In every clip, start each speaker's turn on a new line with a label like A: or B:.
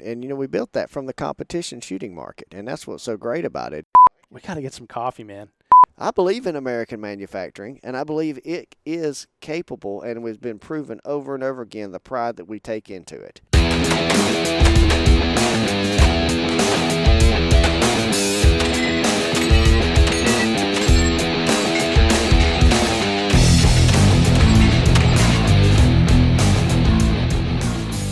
A: And, we built that from the competition shooting market, and that's what's so great about it.
B: We got to get some coffee, man.
A: I believe in American manufacturing, and I believe it is capable, and has been proven over and over again, the pride that we take into it.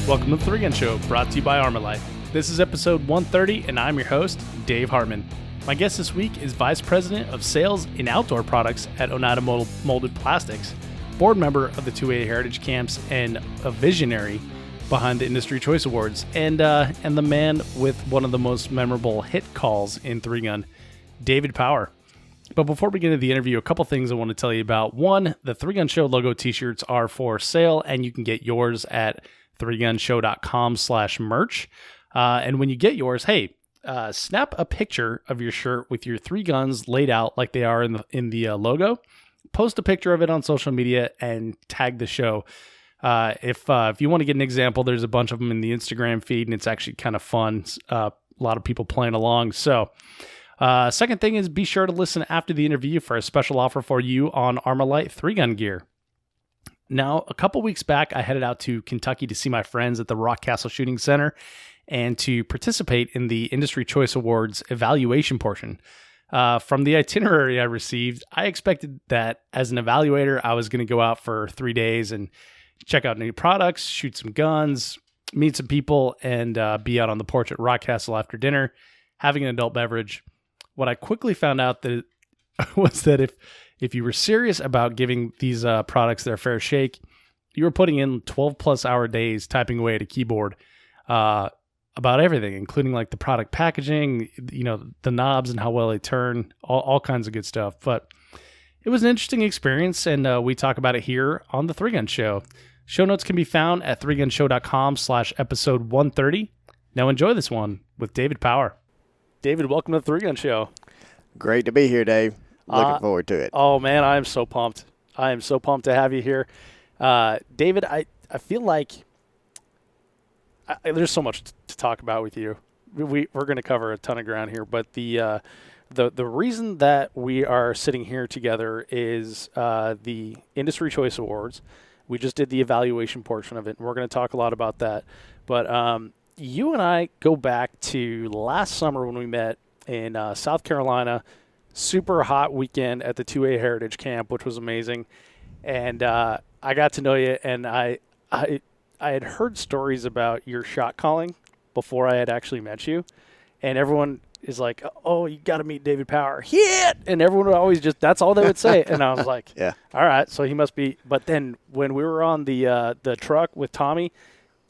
B: Welcome to the 3 Gun Show, brought to you by Armalite. This is episode 130, and I'm your host, Dave Hartman. My guest this week is Vice President of Sales in Outdoor Products at Oneida Molded Plastics, board member of the 2A Heritage Camps, and a visionary behind the Industry Choice Awards, and the man with one of the most memorable hit calls in 3 Gun, David Power. But before we get into the interview, a couple things I want to tell you about. One, the 3 Gun Show logo t-shirts are for sale, and you can get yours at 3gunshow.com/merch. And when you get yours, hey, snap a picture of your shirt with your 3 guns laid out like they are in the logo. Post a picture of it on social media and tag the show. If you want to get an example, there's a bunch of them in the Instagram feed, and it's actually kind of fun. A lot of people playing along. So second thing is be sure to listen after the interview for a special offer for you on Armalite 3 gun gear. Now, a couple weeks back, I headed out to Kentucky to see my friends at the Rock Castle Shooting Center and to participate in the Industry Choice Awards evaluation portion. From the itinerary I received, I expected that as an evaluator, I was going to go out for 3 days and check out new products, shoot some guns, meet some people, and be out on the porch at Rock Castle after dinner, having an adult beverage. What I quickly found out was that if you were serious about giving these products their fair shake, you were putting in 12-plus hour days typing away at a keyboard about everything, including like the product packaging, the knobs and how well they turn, all kinds of good stuff. But it was an interesting experience, and we talk about it here on the 3 Gun Show. Show notes can be found at 3gunshow.com/episode 130. Now enjoy this one with David Power. David, welcome to the 3 Gun Show.
A: Great to be here, Dave. Looking forward to it.
B: Oh, man, I am so pumped. I am so pumped to have you here. David, I feel like there's so much to talk about with you. We're going to cover a ton of ground here, but the reason that we are sitting here together is the Industry Choice Awards. We just did the evaluation portion of it, and we're going to talk a lot about that. But you and I go back to last summer when we met in South Carolina. Super hot weekend at the 2A Heritage Camp, which was amazing. And I got to know you, and I had heard stories about your shot calling before I had actually met you. And everyone is like, oh, you got to meet David Power. Hit! And everyone would always that's all they would say. And I was like,
A: yeah,
B: all right, so he must be. But then when we were on the truck with Tommy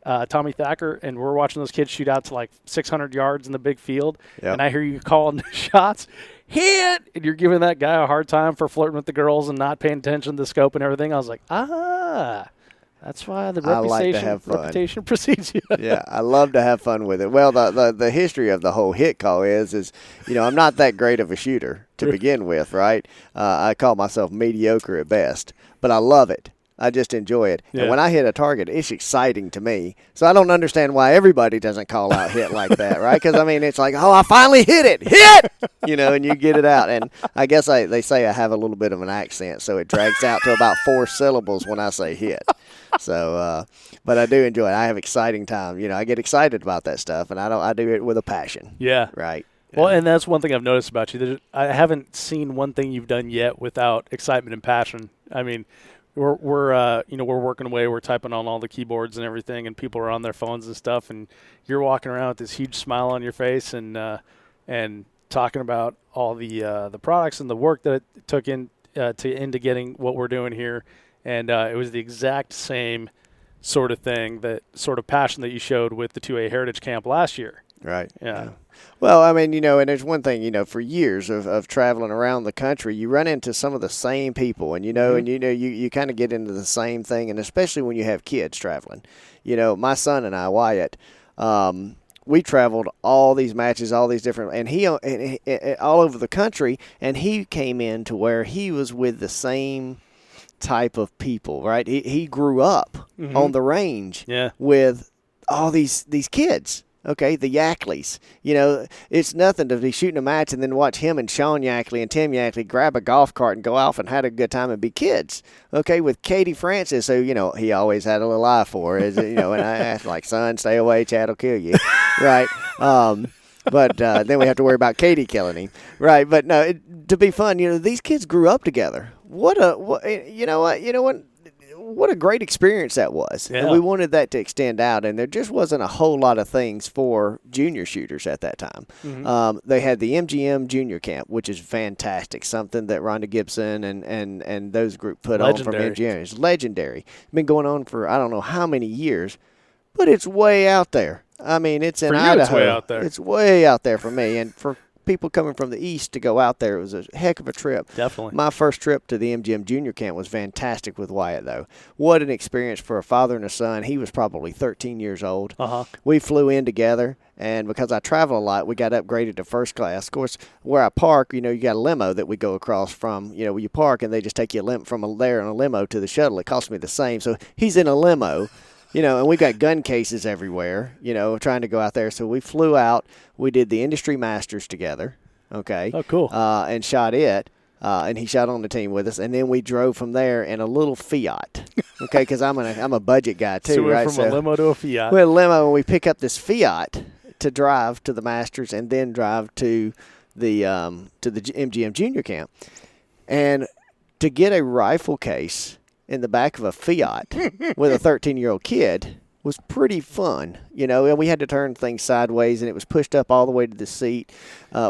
B: Thacker, and we're watching those kids shoot out to like 600 yards in the big field,
A: yep.
B: And I hear you calling shots, hit, and you're giving that guy a hard time for flirting with the girls and not paying attention to the scope and everything. I was like, that's why the reputation precedes you.
A: Yeah, I love to have fun with it. Well, the history of the whole hit call is I'm not that great of a shooter to begin with, right? I call myself mediocre at best, but I love it. I just enjoy it. Yeah. And when I hit a target, it's exciting to me. So I don't understand why everybody doesn't call out hit like that, right? Because, it's like, oh, I finally hit it. Hit! And you get it out. And I guess they say I have a little bit of an accent, so it drags out to about 4 syllables when I say hit. So, but I do enjoy it. I have exciting time. I get excited about that stuff, and I do it with a passion.
B: Yeah.
A: Right.
B: Well, and that's one thing I've noticed about you. I haven't seen one thing you've done yet without excitement and passion. We're working away. We're typing on all the keyboards and everything, and people are on their phones and stuff. And you're walking around with this huge smile on your face, and talking about all the products and the work that it took into getting what we're doing here. And it was the exact same sort of thing, that sort of passion that you showed with the 2A Heritage Camp last year.
A: Right.
B: Yeah.
A: Well, and there's one thing, for years of traveling around the country, you run into some of the same people, and, you kind of get into the same thing, and especially when you have kids traveling. My son and I, Wyatt, we traveled all these matches, all these different, and he all over the country, and he came in to where he was with the same type of people, right? He grew up on the range with all these kids. Okay, the Yackleys. You know, it's nothing to be shooting a match and then watch him and Sean Yackley and Tim Yackley grab a golf cart and go off and had a good time and be kids. Okay, with Katie Francis, who, you know, he always had a little eye for, is, you know, and I asked, like, son, stay away, Chad will kill you. Right? But then we have to worry about Katie killing him. Right? But no, to be fun, you know, these kids grew up together. You know what? What a great experience that was.
B: Yeah.
A: And we wanted that to extend out, and there just wasn't a whole lot of things for junior shooters at that time.
B: Mm-hmm.
A: They had the MGM Junior Camp, which is fantastic, something that Rhonda Gibson and those group put on from MGM. It's legendary. It's been going on for I don't know how many years, but it's way out there. I mean, it's in Idaho.
B: It's way out there.
A: It's way out there for me, and for people coming from the east to go out there, it was a heck of a trip.
B: Definitely.
A: My first trip to the MGM Junior Camp was fantastic with Wyatt, though. What an experience for a father and a son. He was probably 13 years old. We flew in together, and because I travel a lot, we got upgraded to first class. Of course, where I park, you know, you got a limo that we go across from. You know, where you park, and they just take you from there in a limo to the shuttle. It cost me the same. So he's in a limo. You know, and we've got gun cases everywhere, you know, trying to go out there. So we flew out. We did the Industry Masters together, okay?
B: Oh, cool.
A: And shot it. And he shot on the team with us. And then we drove from there in a little Fiat, okay, because I'm a budget guy too,
B: so we're
A: right?
B: From a limo to a Fiat.
A: We're a limo, and we pick up this Fiat to drive to the Masters and then drive to the MGM Junior Camp. And to get a rifle case in the back of a Fiat with a 13-year-old kid was pretty fun, you know. And we had to turn things sideways, and it was pushed up all the way to the seat.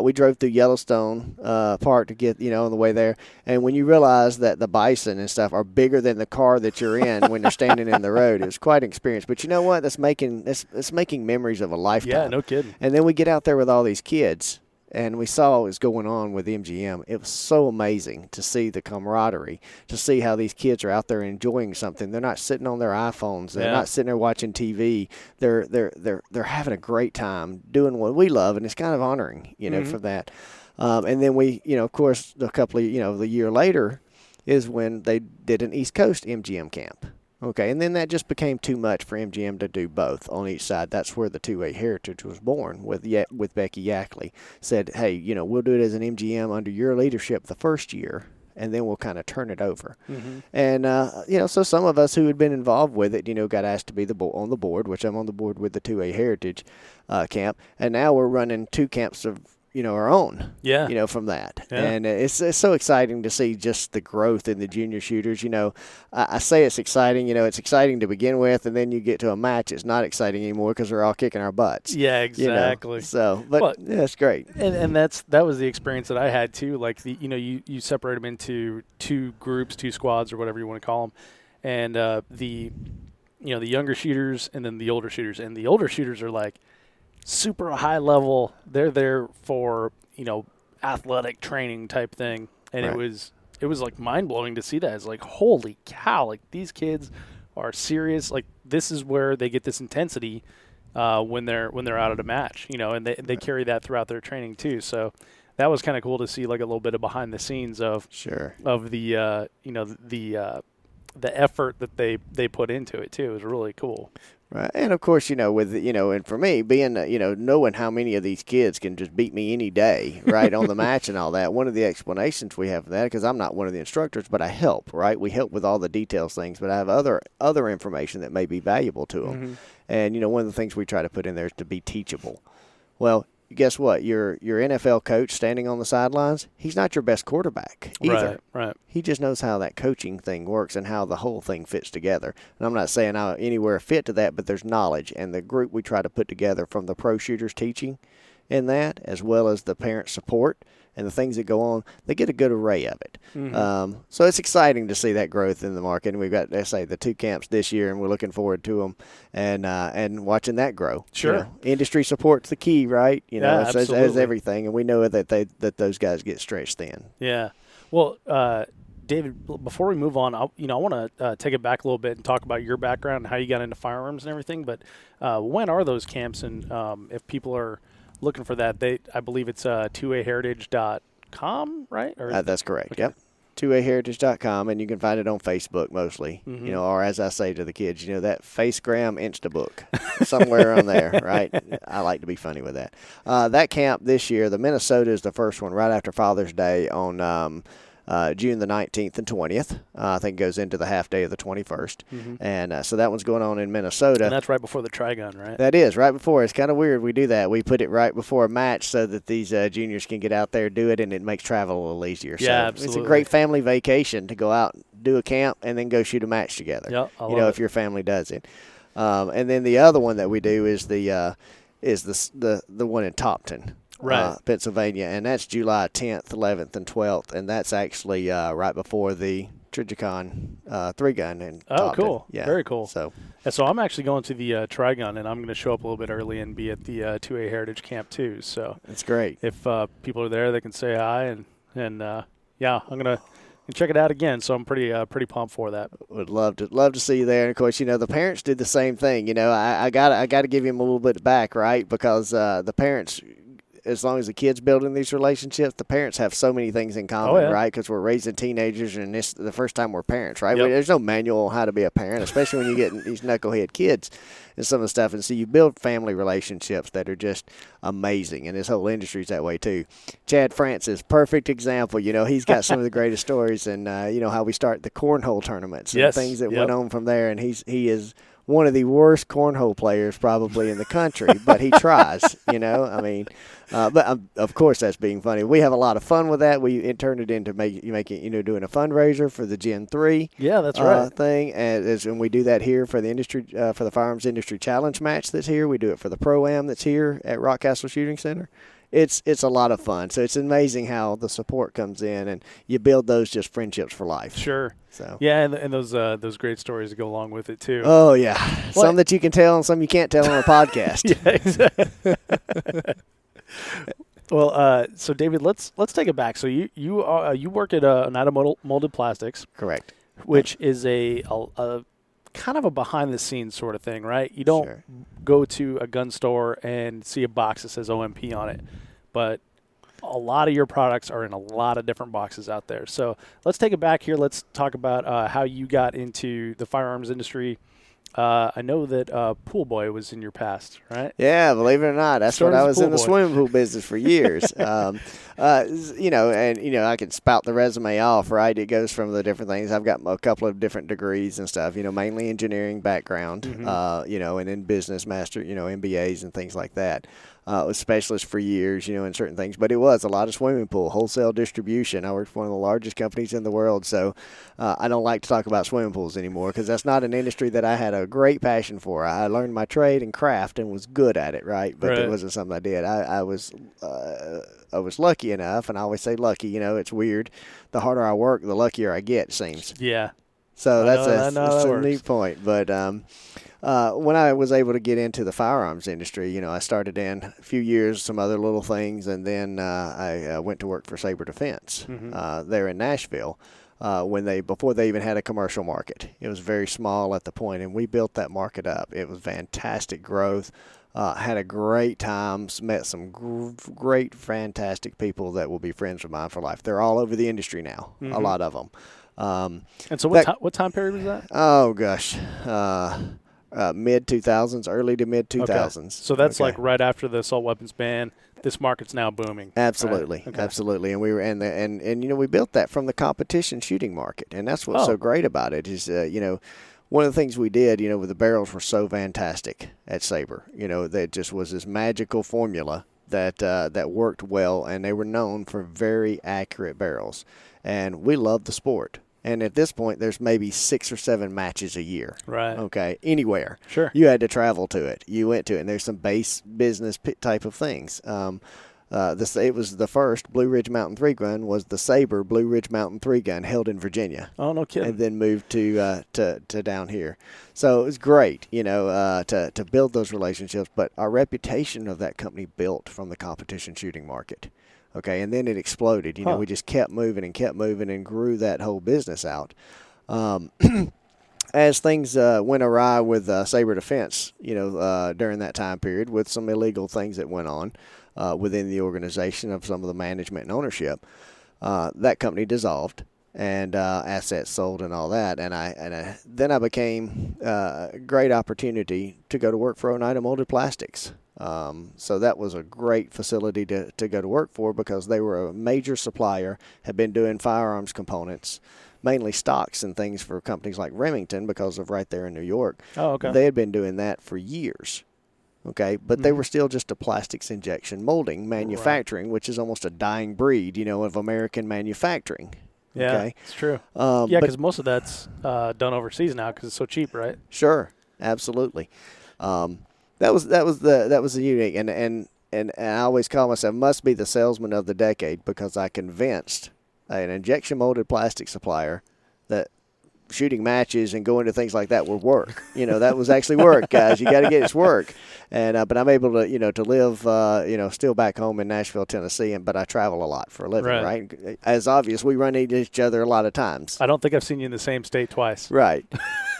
A: We drove through Yellowstone Park to get, you know, on the way there. And when you realize that the bison and stuff are bigger than the car that you're in when you're standing in the road, it was quite an experience. But you know what? That's making memories of a lifetime.
B: Yeah, no kidding.
A: And then we get out there with all these kids, and we saw what was going on with MGM. It was so amazing to see the camaraderie, to see how these kids are out there enjoying something. They're not sitting on their iPhones. They're not sitting there watching TV. They're having a great time doing what we love, and it's kind of honoring, you know, for that. And then we, you know, of course, the year later is when they did an East Coast MGM camp. Okay, and then that just became too much for MGM to do both on each side. That's where the two-way heritage was born with Becky Yackley. Said, hey, you know, we'll do it as an MGM under your leadership the first year, and then we'll kind of turn it over. And, you know, so some of us who had been involved with it, you know, got asked to be on the board, which I'm on the board with the two-way heritage camp. And now we're running two camps of, you know, our own, you know, from that.
B: Yeah.
A: And it's so exciting to see just the growth in the junior shooters. You know, I say it's exciting, you know, it's exciting to begin with, and then you get to a match, it's not exciting anymore because they're all kicking our butts.
B: Yeah, exactly.
A: You know? So, but yeah, it's great.
B: And that was the experience that I had too. Like, you separate them into two groups, two squads, or whatever you want to call them. And the younger shooters and then the older shooters. And the older shooters are like, super high level. They're there for, you know, athletic training type thing. And it was like mind blowing to see that. It's like, holy cow, like these kids are serious. Like this is where they get this intensity when they're out at a match, you know, and they carry that throughout their training too. So that was kind of cool to see, like a little bit of behind the scenes of the the effort that they put into it too. It was really cool.
A: Right. And of course, you know, with, you know, and for me being, you know, knowing how many of these kids can just beat me any day, right, on the match and all that, one of the explanations we have for that, because I'm not one of the instructors, but I help, right? We help with all the details things, but I have other information that may be valuable to them. And, you know, one of the things we try to put in there is to be teachable. Well, guess what? Your NFL coach standing on the sidelines, he's not your best quarterback either.
B: Right.
A: He just knows how that coaching thing works and how the whole thing fits together. And I'm not saying I'm anywhere fit to that, but there's knowledge. And the group we try to put together from the pro shooters teaching in that, as well as the parent support and the things that go on, they get a good array of it. So it's exciting to see that growth in the market. And we've got, let's say, the two camps this year, and we're looking forward to them and watching that grow.
B: Sure.
A: You know, industry support's the key, right? You know,
B: absolutely.
A: as everything. And we know that those guys get stretched thin.
B: Yeah. Well, David, before we move on, I want to take it back a little bit and talk about your background and how you got into firearms and everything. But when are those camps? And if people are looking for that, I believe it's 2aheritage.com, right? Or
A: That's correct.
B: Okay.
A: Yep. 2aheritage.com, and you can find it on Facebook mostly, or as I say to the kids, that Facegram Instabook, somewhere on there, right? I like to be funny with that. That camp this year, the Minnesota is the first one right after Father's Day on June the 19th and 20th. I think it goes into the half day of the 21st. And so that one's going on in Minnesota.
C: And that's right before the Trigun, right?
A: That is, right before. It's kind of weird we do that. We put it right before a match so that these juniors can get out there, do it, and it makes travel a little easier.
C: Yeah,
A: so
C: absolutely.
A: It's a great family vacation to go out, do a camp, and then go shoot a match together.
C: Yep, I love it.
A: If your family does it. And then the other one that we do is the one in Topton.
C: Right.
A: Pennsylvania, and that's July 10th, 11th, and 12th, and that's actually right before the Trijicon 3-gun in Topton.
C: Cool.
A: Yeah.
C: Very cool.
A: So
C: I'm actually going to the Trigun, and I'm going to show up a little bit early and be at the 2A Heritage Camp too. So
A: it's great.
C: If people are there, they can say hi, and I'm going to check it out again. So I'm pretty pumped for that.
A: Would love to see you there. And of course, the parents did the same thing. I got to give him a little bit back, right? Because the parents, as long as the kids building these relationships, the parents have so many things in common, right? Because we're raising teenagers, and this the first time we're parents, right?
C: Yep.
A: There's no manual on how to be a parent, especially when you get these knucklehead kids and some of the stuff. And so you build family relationships that are just amazing, and this whole industry is that way too. Chad Francis, perfect example. He's got some of the greatest stories, and how we start the cornhole tournaments and things that went on from there. And he is one of the worst cornhole players probably in the country, but he tries, but of course that's being funny. We have a lot of fun with that. We turned it into making doing a fundraiser for the Gen 3
C: that's right.
A: thing, and we do that here for the industry, for the Firearms Industry Challenge match that's here. We do it for the Pro-Am that's here at Rock Castle Shooting Center. It's a lot of fun. So it's amazing how the support comes in, and you build those just friendships for life.
C: Sure.
A: So
C: and those great stories that go along with it too.
A: Oh yeah, some that you can tell and some you can't tell on a podcast.
C: Yeah, exactly. Well, so David, let's take it back. So you work at United Molded Plastics,
A: correct?
C: Which is a kind of a behind the scenes sort of thing, right? You don't go to a gun store and see a box that says OMP on it, but a lot of your products are in a lot of different boxes out there. So let's take it back here. Let's talk about how you got into the firearms industry. I know that Pool Boy was in your past, right?
A: Yeah, believe it or not, that's what I was in the swimming pool business for years. And I can spout the resume off, right? It goes from the different things. I've got a couple of different degrees and stuff. mainly engineering background. And in business master, MBAs and things like that. Was specialist for years, in certain things. But it was a lot of swimming pool, wholesale distribution. I worked for one of the largest companies in the world, so I don't like to talk about swimming pools anymore because that's not an industry that I had a great passion for. I learned my trade and craft and was good at it, right? But it wasn't something I did. I was lucky enough, and I always say lucky. It's weird. The harder I work, the luckier I get, it seems.
C: Yeah.
A: So that's a neat point. But when I was able to get into the firearms industry, I started in a few years, some other little things, and then I went to work for Sabre Defense there in Nashville before they even had a commercial market. It was very small at the point, and we built that market up. It was fantastic growth. Had a great time, met some great, fantastic people that will be friends of mine for life. They're all over the industry now, a lot of them.
C: And so what time period was that?
A: Oh, gosh. Mid-2000s, early to mid-2000s.
C: Okay. So that's like right after the assault weapons ban. This market's now booming.
A: Absolutely,
C: right? Okay.
A: Absolutely. And we were we built that from the competition shooting market, and that's what's so great about it is one of the things we did, with the barrels were so fantastic at Sabre. That just was this magical formula that worked well, and they were known for very accurate barrels, and we loved the sport. And at this point, there's maybe 6 or 7 matches a year.
C: Right.
A: Okay. Anywhere.
C: Sure.
A: You had to travel to it. You went to it, and there's some base business type of things. It was the first Blue Ridge Mountain 3-gun was the Sabre Blue Ridge Mountain 3-gun held in Virginia.
C: Oh, no kidding.
A: And then moved to down here. So it was great, to build those relationships. But our reputation of that company built from the competition shooting market. Okay, and then it exploded. We just kept moving and grew that whole business out. As things went awry with Sabre Defense, during that time period with some illegal things that went on within the organization of some of the management and ownership, that company dissolved. and assets sold and all that. And then I became a great opportunity to go to work for Oneida Molded Plastics. So that was a great facility to go to work for because they were a major supplier, had been doing firearms components, mainly stocks and things for companies like Remington because of right there in New York.
C: Oh, okay.
A: They had been doing that for years. Okay, but they were still just a plastics injection molding manufacturing, which is almost a dying breed, of American manufacturing.
C: Yeah,
A: okay?
C: it's true. Yeah, because most of that's done overseas now because it's so cheap, right?
A: Sure, absolutely. That was the unique, and I always call myself must be the salesman of the decade because I convinced an injection molded plastic supplier that shooting matches and going to things like that would work. That was actually work, guys. You got to get it's work. And but I'm able to to live still back home in Nashville, Tennessee, but I travel a lot for a living, right? As obvious, we run into each other a lot of times.
C: I don't think I've seen you in the same state twice.
A: Right.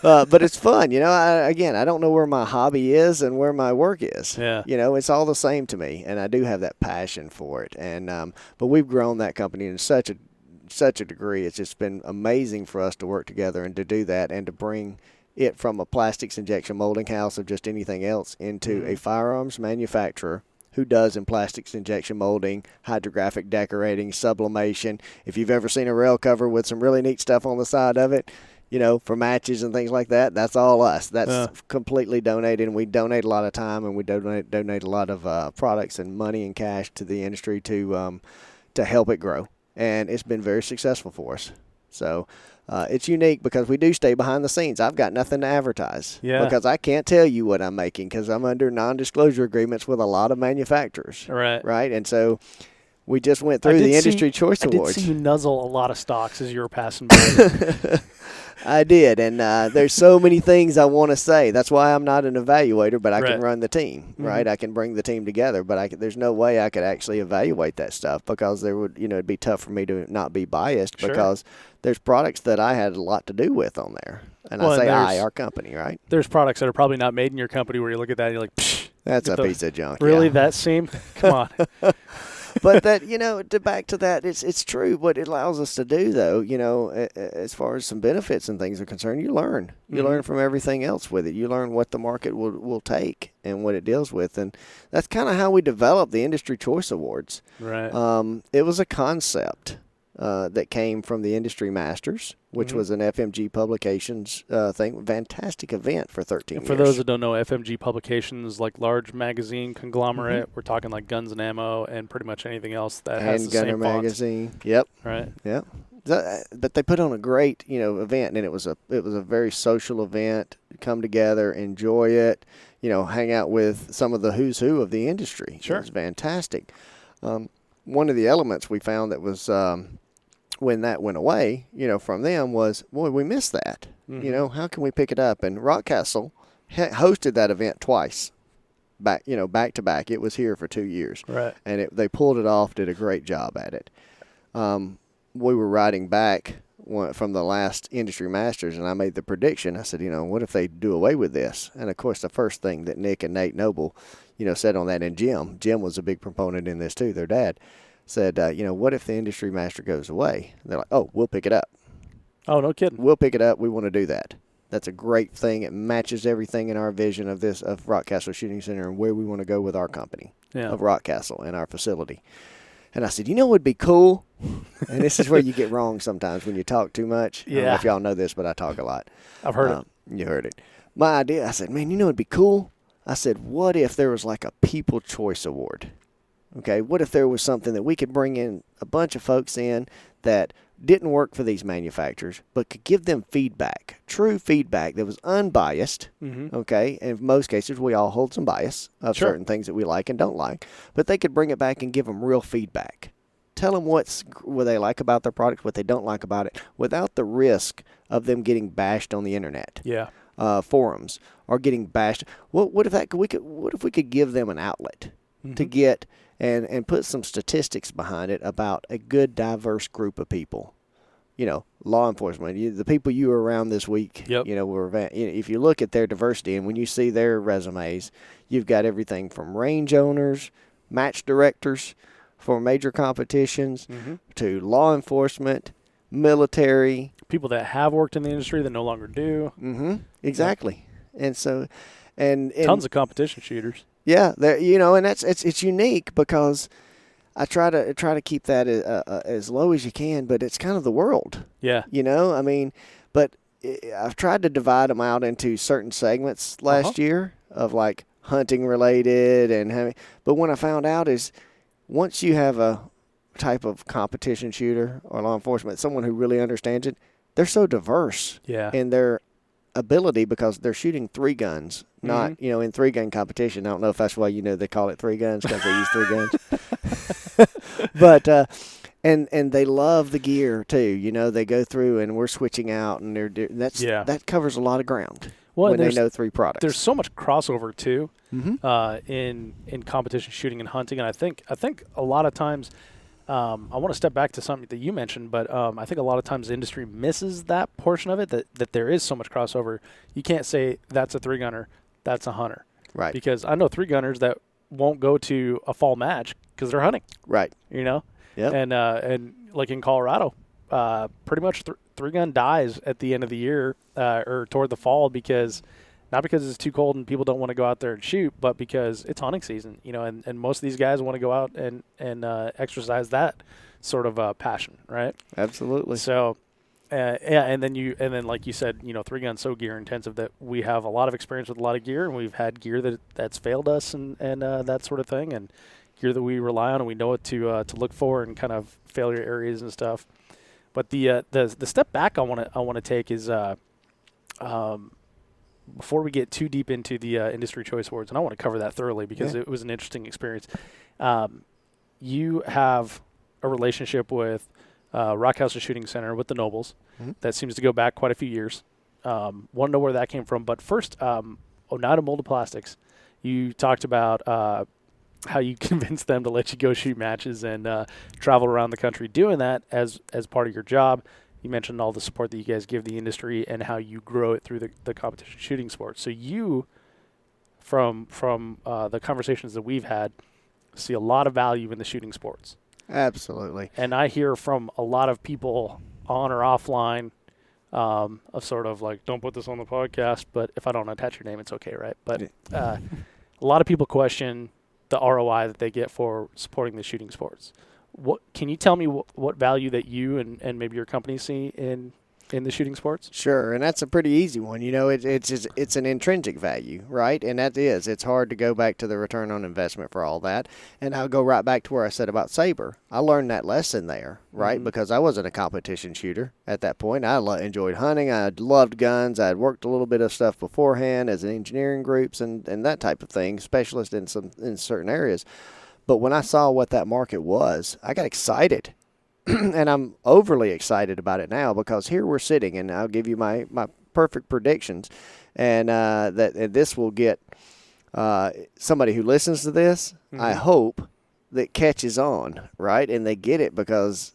A: But it's fun, I don't know where my hobby is and where my work is.
C: Yeah.
A: It's all the same to me, and I do have that passion for it. And but we've grown that company in such a degree. It's just been amazing for us to work together and to do that and to bring it from a plastics injection molding house of just anything else into a firearms manufacturer who does in plastics injection molding, hydrographic decorating, sublimation. If you've ever seen a rail cover with some really neat stuff on the side of it, for matches and things like that, that's all us. That's completely donated, and we donate a lot of time, and we donate a lot of products and money and cash to the industry to help it grow. And it's been very successful for us. So it's unique because we do stay behind the scenes. I've got nothing to advertise because I can't tell you what I'm making because I'm under non-disclosure agreements with a lot of manufacturers. Right. And so we just went through the Industry Choice Awards.
C: I did see you nuzzle a lot of stocks as you were passing by.
A: I did, and there's so many things I want to say. That's why I'm not an evaluator, but I can run the team, right? I can bring the team together, but there's no way I could actually evaluate that stuff because there would, it'd be tough for me to not be biased because there's products that I had a lot to do with on there. And I say our company, right?
C: There's products that are probably not made in your company where you look at that and you're like, psh.
A: That's a piece of junk.
C: Really, that seam? Come on.
A: But that, back to that, it's true. What it allows us to do, though, as far as some benefits and things are concerned, you learn. You learn from everything else with it. You learn what the market will take and what it deals with. And that's kind of how we developed the Industry Choice Awards.
C: Right.
A: It was a concept that came from the Industry Masters, which was an FMG Publications thing. Fantastic event for 13 years.
C: For those that don't know, FMG Publications, like large magazine conglomerate. We're talking like Guns and Ammo and pretty much anything else that has the same fonts.
A: Magazine. Yep.
C: Right.
A: Yep. But they put on a great, event, and it was a very social event. Come together, enjoy it, hang out with some of the who's who of the industry.
C: Sure.
A: It was fantastic. One of the elements we found that was when that went away, from them was, boy, we missed that. How can we pick it up? And Rockcastle hosted that event twice, back to back. It was here for 2 years,
C: right?
A: And they pulled it off, did a great job at it. We were riding back from the last Industry Masters, and I made the prediction. I said, what if they do away with this? And of course, the first thing that Nick and Nate Noble, said on that, and Jim was a big proponent in this too. Their dad said, what if the Industry Master goes away? And they're like, oh, we'll pick it up.
C: Oh, no kidding.
A: We'll pick it up. We want to do that. That's a great thing. It matches everything in our vision of Rockcastle Shooting Center and where we want to go with our company of Rockcastle and our facility. And I said, what would be cool? And this is where you get wrong sometimes when you talk too much. I don't know if y'all know this, but I talk a lot.
C: I've heard it.
A: You heard it. My idea, I said, man, it'd be cool? I said, what if there was like a People Choice Award? Okay, what if there was something that we could bring in a bunch of folks in that didn't work for these manufacturers, but could give them feedback, true feedback that was unbiased, okay? And in most cases, we all hold some bias of certain things that we like and don't like, but they could bring it back and give them real feedback. Tell them what they like about their product, what they don't like about it, without the risk of them getting bashed on the internet.
C: Yeah.
A: Forums or getting bashed. What if we could give them an outlet to get and put some statistics behind it about a good, diverse group of people. Law enforcement, the people you were around this week, if you look at their diversity and when you see their resumes, you've got everything from range owners, match directors for major competitions, to law enforcement, military.
C: People that have worked in the industry that no longer do.
A: Mm-hmm. Exactly. And so, and
C: tons of competition shooters.
A: Yeah, and it's unique because I try to keep that as low as you can, but it's kind of the world.
C: Yeah.
A: I mean, but I've tried to divide them out into certain segments last year of like hunting related but what I found out is once you have a type of competition shooter or law enforcement, someone who really understands it, they're so diverse in their ability because they're shooting 3 guns, not, in 3-gun competition. I don't know if that's why, they call it 3 guns because they use 3 guns. But, and they love the gear too. They go through and we're switching out and that covers a lot of ground when they know 3 products.
C: There's so much crossover too in competition shooting and hunting. And I think a lot of times, I want to step back to something that you mentioned, but I think a lot of times the industry misses that portion of it, that there is so much crossover. You can't say that's a 3-gunner, that's a hunter.
A: Right.
C: Because I know 3-gunners that won't go to a fall match because they're hunting.
A: Right.
C: Yep. And like in Colorado, pretty much 3-gun dies at the end of the year or toward the fall not because it's too cold and people don't want to go out there and shoot, but because it's hunting season, and most of these guys want to go out and exercise that sort of passion, right?
A: Absolutely.
C: So, and then like you said, 3-gun's so gear intensive that we have a lot of experience with a lot of gear, and we've had gear that's failed us and that sort of thing, and gear that we rely on and we know what to look for and kind of failure areas and stuff. But the step back I want to take is before we get too deep into the Industry Choice Awards, and I want to cover that thoroughly because it was an interesting experience. You have a relationship with Rockhouse Shooting Center with the Nobles that seems to go back quite a few years. Want to know where that came from. But first, Oneida Molded Plastics, you talked about how you convinced them to let you go shoot matches and travel around the country doing that as part of your job. You mentioned all the support that you guys give the industry and how you grow it through the competition shooting sport. So you, from the conversations that we've had, see a lot of value in the shooting sports.
A: Absolutely.
C: And I hear from a lot of people on or offline of sort of like, don't put this on the podcast, but if I don't attach your name, it's okay, right? But a lot of people question the ROI that they get for supporting the shooting sports. What can you tell me what value that you and maybe your company see in the shooting sports?
A: Sure, and that's a pretty easy one. It's an intrinsic value, right? And it's hard to go back to the return on investment for all that. And I'll go right back to where I said about Saber. I learned that lesson there, right? Because I wasn't a competition shooter at that point. I enjoyed hunting. I loved guns. I had worked a little bit of stuff beforehand as in engineering groups and that type of thing, specialist in certain areas. But when I saw what that market was, I got excited. And I'm overly excited about it now because here we're sitting, and I'll give you my perfect predictions, and that this will get somebody who listens to this, I hope, that catches on, right? And they get it because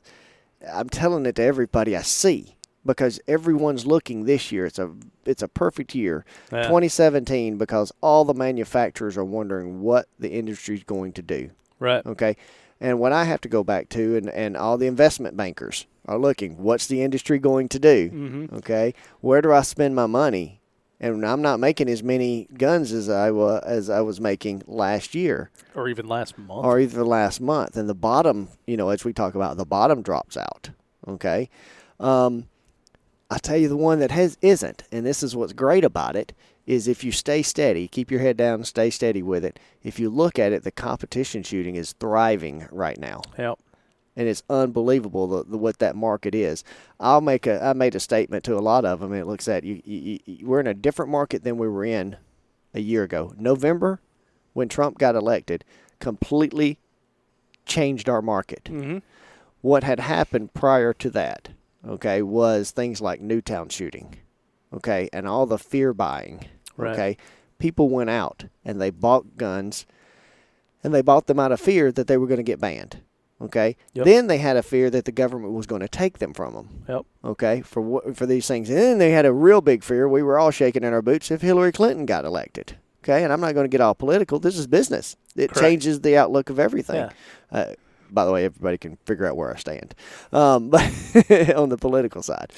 A: I'm telling it to everybody I see because everyone's looking this year. It's a perfect year, 2017, because all the manufacturers are wondering what the industry's going to do.
C: Right.
A: Okay. And what I have to go back to, and all the investment bankers are looking, what's the industry going to do? Okay. Where do I spend my money? And I'm not making as many guns as I was making last year. Or even last month. And the bottom, as we talk about, the bottom drops out. Okay. I tell you the one that isn't, and this is what's great about it, is if you stay steady, keep your head down and stay steady with it. If you look at it, the competition shooting is thriving right now.
C: Yep.
A: And it's unbelievable what that market is. I made a statement to a lot of them, and it looks at we're in a different market than we were in a year ago. November, when Trump got elected, completely changed our market. What had happened prior to that, okay, was things like Newtown shooting, okay, and all the fear buying, okay. People went out and they bought guns, and they bought them out of fear that they were going to get banned, okay. Then they had a fear that the government was going to take them from them, okay, for these things. And then they had a real big fear. We were all shaking in our boots if Hillary Clinton got elected, okay. And I'm not going to get all political. This is business. It changes the outlook of everything. by the way, everybody can figure out where I stand, but on the political side.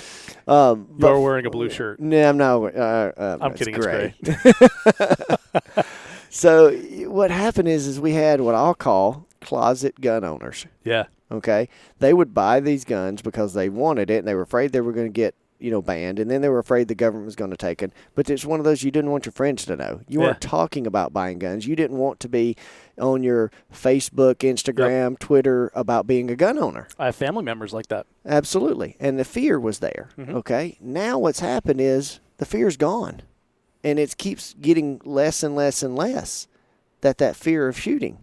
C: You're wearing a blue shirt.
A: No, I'm not.
C: I'm kidding.
A: Gray.
C: It's gray.
A: So what happened is we had what I'll call closet gun owners.
C: Yeah.
A: Okay, they would buy these guns because they wanted it, and they were afraid they were going to get banned, and then they were afraid the government was going to take it. But it's one of those you didn't want your friends to know. You weren't talking about buying guns. You didn't want to be on your Facebook, Instagram, Twitter about being a gun owner.
C: I have family members like that.
A: Absolutely, and the fear was there.
C: Mm-hmm.
A: Okay, now what's happened is the fear's gone, and it keeps getting less and less and less. That fear of shooting.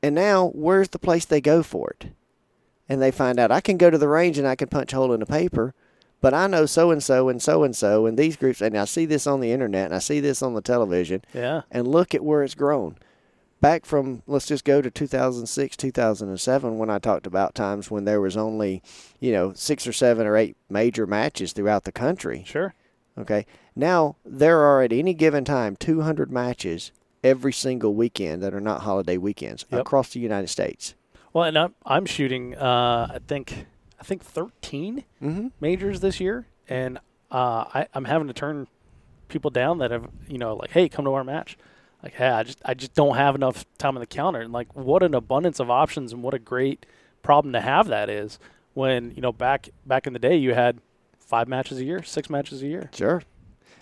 A: And now, where's the place they go for it? And they find out, I can go to the range and I can punch a hole in the paper, but I know so-and-so and so-and-so and these groups, and I see this on the internet and I see this on the television.
C: Yeah.
A: And look at where it's grown. Back from, let's just go to 2006, 2007, when I talked about times when there was only, 6 or 7 or 8 major matches throughout the country.
C: Sure.
A: Okay. Now, there are at any given time 200 matches every single weekend that are not holiday weekends across the United States.
C: Well, and I'm shooting, I think 13 majors this year, and I'm having to turn people down that have, like, hey, come to our match. Like, hey, I just don't have enough time on the calendar. And like, what an abundance of options, and what a great problem to have that is. When back in the day, you had 5 matches a year, 6 matches a year.
A: Sure.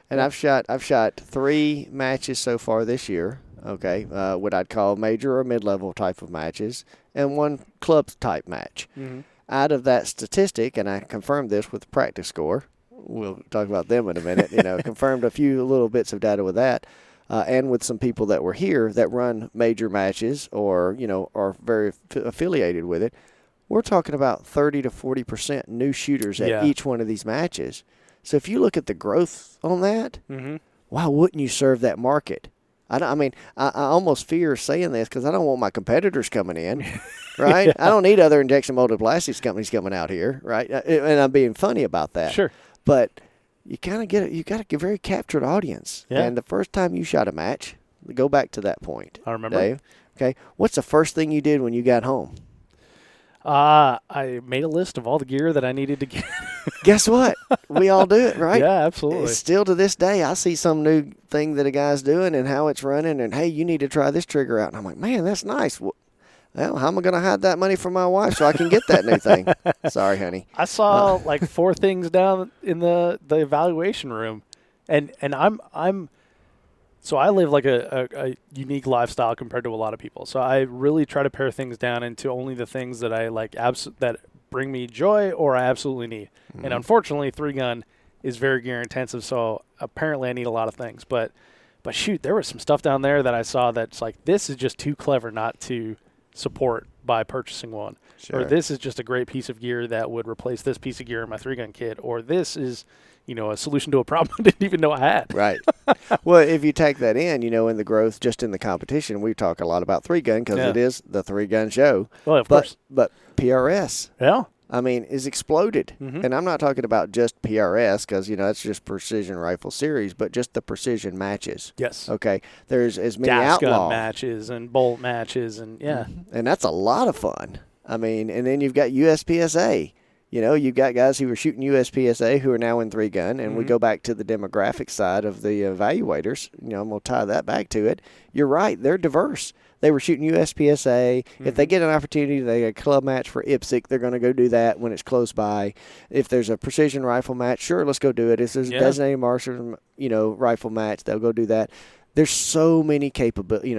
A: And I've shot 3 matches so far this year, okay, what I'd call major or mid-level type of matches, and 1 club type match.
C: Mm-hmm.
A: Out of that statistic, and I confirmed this with the practice score, we'll talk about them in a minute, confirmed a few little bits of data with that, and with some people that were here that run major matches or, are very affiliated with it. We're talking about 30 to 40% new shooters at each one of these matches. So if you look at the growth on that, why wouldn't you serve that market? I almost fear saying this because I don't want my competitors coming in, right? I don't need other injection molded plastics companies coming out here, right? And I'm being funny about that.
C: Sure.
A: But you got to get a very captured audience.
C: Yeah.
A: And the first time you shot a match, go back to that point.
C: I remember.
A: Dave, okay, what's the first thing you did when you got home?
C: I made a list of all the gear that I needed to get.
A: Guess what? We all do it, right?
C: Yeah, absolutely.
A: Still to this day, I see some new thing that a guy's doing and how it's running, and hey, you need to try this trigger out. And I'm like, man, that's nice. Well, how am I going to hide that money from my wife so I can get that new thing? Sorry, honey.
C: I saw like 4 things down in the evaluation room, and I'm. So I live like a unique lifestyle compared to a lot of people. So I really try to pare things down into only the things that I like, that bring me joy or I absolutely need. Mm-hmm. And unfortunately, 3-gun is very gear intensive. So apparently I need a lot of things. But shoot, there was some stuff down there that I saw that's like, this is just too clever not to support by purchasing one. Sure. Or this is just a great piece of gear that would replace this piece of gear in my 3-gun kit. Or this is, a solution to a problem I didn't even know I had.
A: Right. Well, if you take that in, in the growth, just in the competition, we talk a lot about 3-gun because it is the 3-gun show.
C: Well, of course.
A: But PRS.
C: Yeah.
A: Is exploded. Mm-hmm. And I'm not talking about just PRS because, that's just Precision Rifle Series, but just the precision matches.
C: Yes.
A: Okay. There's as many
C: gas
A: outlaw
C: gun matches and bolt matches and,
A: And that's a lot of fun. And then you've got USPSA. You've got guys who are shooting USPSA who are now in 3-gun, and we go back to the demographic side of the evaluators. I'm going to tie that back to it. You're right. They're diverse. They were shooting USPSA. If they get an opportunity, they get a club match for IPSC, they're going to go do that when it's close by. If there's a precision rifle match, sure, let's go do it. If there's a designated marksman, rifle match, they'll go do that. There's so many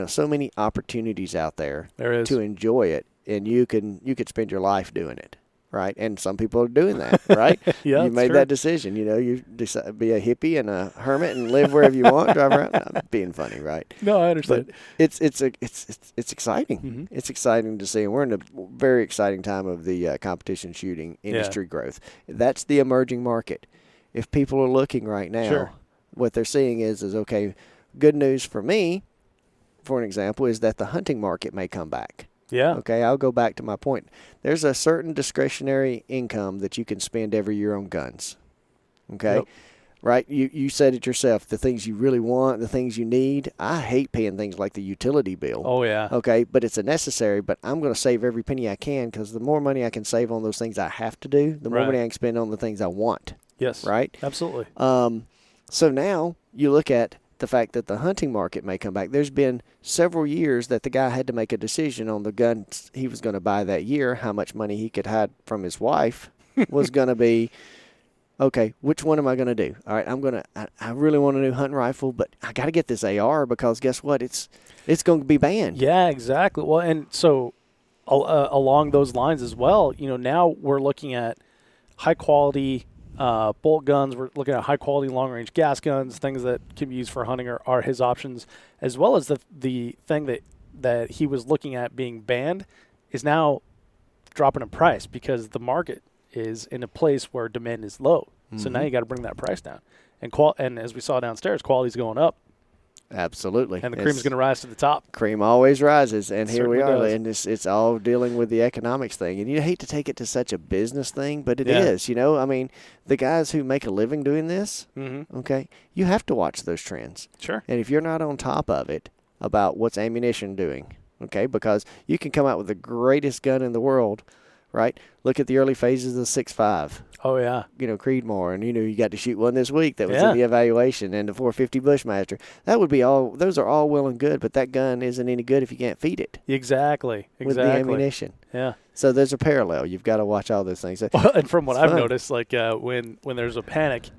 A: so many opportunities out there to enjoy it, and you could spend your life doing it. Right, and some people are doing that, right?
C: Yeah,
A: you made that decision. You decide be a hippie and a hermit and live wherever you want, drive around. I'm being funny, right?
C: No, I understand.
A: But it's exciting. Mm-hmm. It's exciting to see, and we're in a very exciting time of the competition shooting industry growth. That's the emerging market. If people are looking right now, what they're seeing is okay. Good news for me, for an example, is that the hunting market may come back.
C: Yeah.
A: Okay, I'll go back to my point. There's a certain discretionary income that you can spend every year on guns. Okay?
C: Yep.
A: right? You said it yourself, the things you really want, the things you need. I hate paying things like the utility bill.
C: Oh, yeah.
A: Okay, but it's a necessary, but I'm going to save every penny I can because the more money I can save on those things I have to do, the more money I can spend on the things I want.
C: Yes.
A: Right?
C: Absolutely.
A: So now you look at the fact that the hunting market may come back. There's been several years that the guy had to make a decision on the guns he was going to buy that year, how much money he could hide from his wife was going to be, okay, which one am I going to do? All right, I really want a new hunting rifle, but I got to get this AR because guess what? It's going to be banned.
C: Yeah, exactly. Well, and so along those lines as well, now we're looking at high quality bolt guns. We're looking at high quality long range gas guns, things that can be used for hunting are his options, as well as the thing that he was looking at being banned is now dropping in price because the market is in a place where demand is low. Mm-hmm. So now you got to bring that price down. And as we saw downstairs, quality's going up.
A: Absolutely.
C: And the cream's going to rise to the top.
A: Cream always rises, and here we are.
C: Does.
A: And it's all dealing with the economics thing. And you hate to take it to such a business thing, but it is. I mean, the guys who make a living doing this, okay, you have to watch those trends.
C: Sure.
A: And if you're not on top of it about what's ammunition doing, okay, because you can come out with the greatest gun in the world, right? Look at the early phases of the 6.5.
C: Oh, yeah.
A: Creedmoor, and you got to shoot one this week that was in the evaluation, and the 450 Bushmaster. That would be all. Those are all well and good, but that gun isn't any good if you can't feed it.
C: Exactly.
A: With the ammunition.
C: Yeah.
A: So there's a parallel. You've got to watch all those things.
C: And from what I've noticed, like when there's a panic,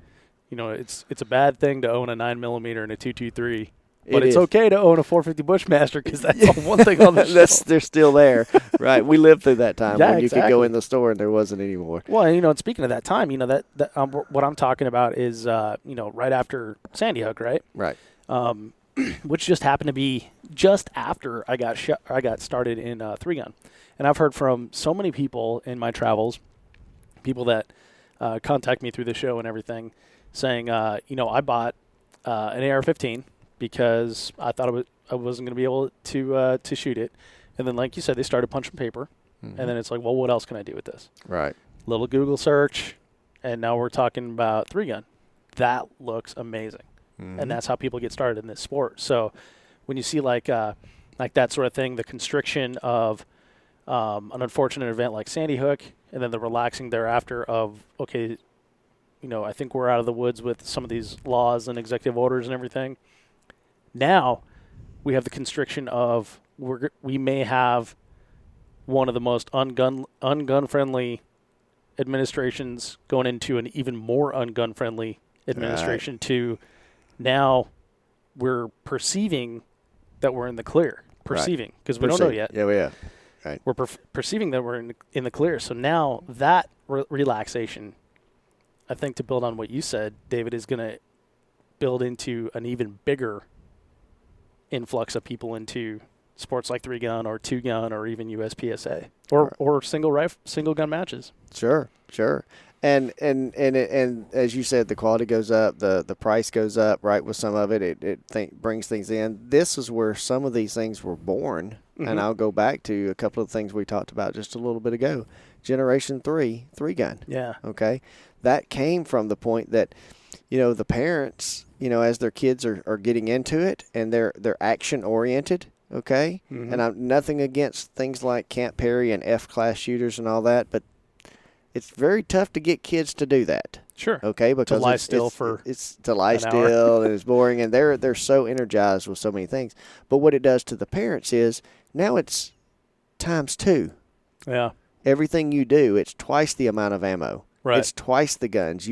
C: it's a bad thing to own a 9mm and a 223. But it's okay to own a 450 Bushmaster because that's the one thing on the shelf.
A: They're still there, right? We lived through that time when you could go in the store and there wasn't any more.
C: Well, and speaking of that time, that what I'm talking about is right after Sandy Hook, right?
A: Right.
C: Which just happened to be just after I got started in 3-gun, and I've heard from so many people in my travels, people that contact me through the show and everything, saying, I bought an AR-15. Because I thought I wasn't going to be able to shoot it. And then, like you said, they started punching paper. Mm-hmm. And then it's like, well, what else can I do with this?
A: Right.
C: Little Google search, and now we're talking about 3-gun. That looks amazing. Mm-hmm. And that's how people get started in this sport. So when you see like that sort of thing, the constriction of an unfortunate event like Sandy Hook, and then the relaxing thereafter of, okay, I think we're out of the woods with some of these laws and executive orders and everything. Now we have the constriction of we may have one of the most ungun-friendly administrations going into an even more ungun-friendly administration to now we're perceiving that we're in the clear. Perceiving, because we don't know yet.
A: Yeah, we are. Right.
C: We're perceiving that we're in the clear. So now that relaxation, I think to build on what you said, David, is going to build into an even bigger influx of people into sports like 3-gun or 2-gun or even USPSA or single gun matches.
A: Sure. And as you said, the quality goes up, the price goes up, right? With some of it brings things in. This is where some of these things were born, and I'll go back to a couple of things we talked about just a little bit ago. Generation 3-gun.
C: Yeah.
A: Okay, that came from the point that the parents, as their kids are getting into it and they're action oriented, okay? Mm-hmm. And I'm nothing against things like Camp Perry and F-class shooters and all that, but it's very tough to get kids to do that.
C: Sure.
A: Okay, because
C: to lie still for
A: it's to lie still and it's boring, and they're so energized with so many things. But what it does to the parents is now it's times 2.
C: Yeah.
A: Everything you do, it's twice the amount of ammo.
C: Right.
A: It's twice the guns.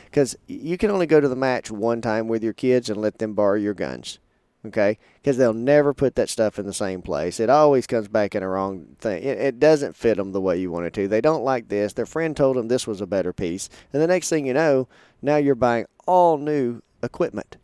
A: Because you can only go to the match one time with your kids and let them borrow your guns, okay? Because they'll never put that stuff in the same place. It always comes back in a wrong thing. It doesn't fit them the way you want it to. They don't like this. Their friend told them this was a better piece. And the next thing you know, now you're buying all new equipment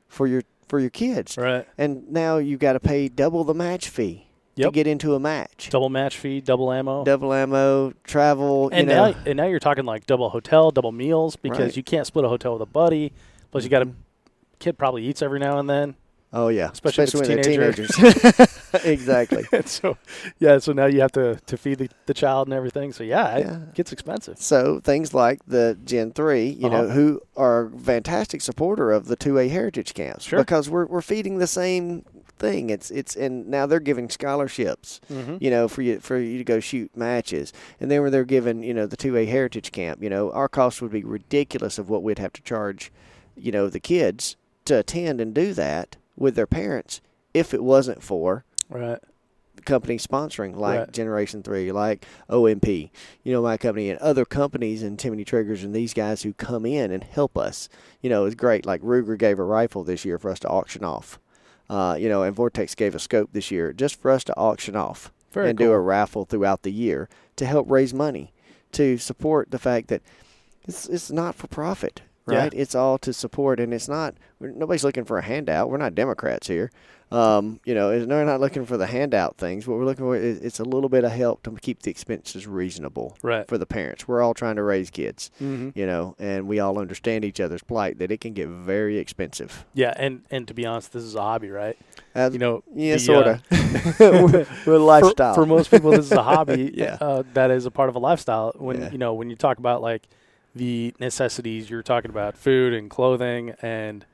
A: for your kids.
C: Right.
A: And now you've got to pay double the match fee. To get into a match.
C: Double match fee, double ammo.
A: Double ammo, travel,
C: and now you're talking like double hotel, double meals, because you can't split a hotel with a buddy. Plus you got kid probably eats every now and then.
A: Oh yeah,
C: especially
A: when they're teenagers. Exactly.
C: And so now you have to feed the child and everything. So it gets expensive.
A: So things like the Gen 3, you know, who are a fantastic supporter of the 2A heritage camps, because we're feeding the same thing. And now they're giving scholarships, you know, for you to go shoot matches. And then when they're giving, you know, the 2A heritage camp, you know, our cost would be ridiculous of what we'd have to charge, you know, the kids to attend and do that with their parents if it wasn't for companies sponsoring, like Generation 3, like OMP, you know, my company, and other companies and Timothy Triggers and these guys who come in and help us. You know, it's great. Like Ruger gave a rifle this year for us to auction off. You know, and Vortex gave a scope this year just for us to auction off and do a raffle throughout the year to help raise money to support the fact that it's not for profit. Right, it's all to support, and it's not. Nobody's looking for a handout. We're not Democrats here. You know, they're not looking for the handout things. What we're looking for is it's a little bit of help to keep the expenses reasonable for the parents. We're all trying to raise kids, you know, and we all understand each other's plight that it can get very expensive.
C: Yeah, and to be honest, this is a hobby, right?
A: You know, sort of. We're a lifestyle.
C: For most people, this is a hobby. That is a part of a lifestyle. When you know, when you talk about like the necessities, you're talking about food and clothing and,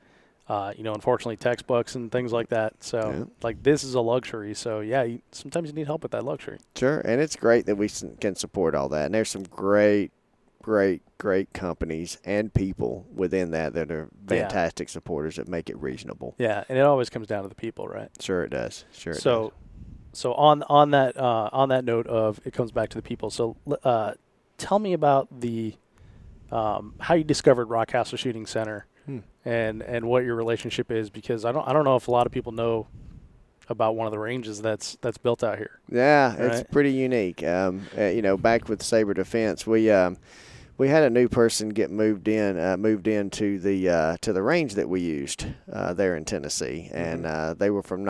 C: you know, unfortunately textbooks and things like that. So, like, this is a luxury. So, sometimes you need help with that luxury.
A: Sure, and it's great that we can support all that. And there's some great companies and people within that are fantastic supporters that make it reasonable.
C: Yeah, and it always comes down to the people, right?
A: Sure it does.
C: So on that note of it comes back to the people. So, tell me about the how you discovered Rockcastle Shooting Center and what your relationship is, because I don't know if a lot of people know about one of the ranges that's built out here.
A: Yeah, it's pretty unique. You know, back with Saber Defense, we had a new person get moved into the range that we used there in Tennessee, and they were from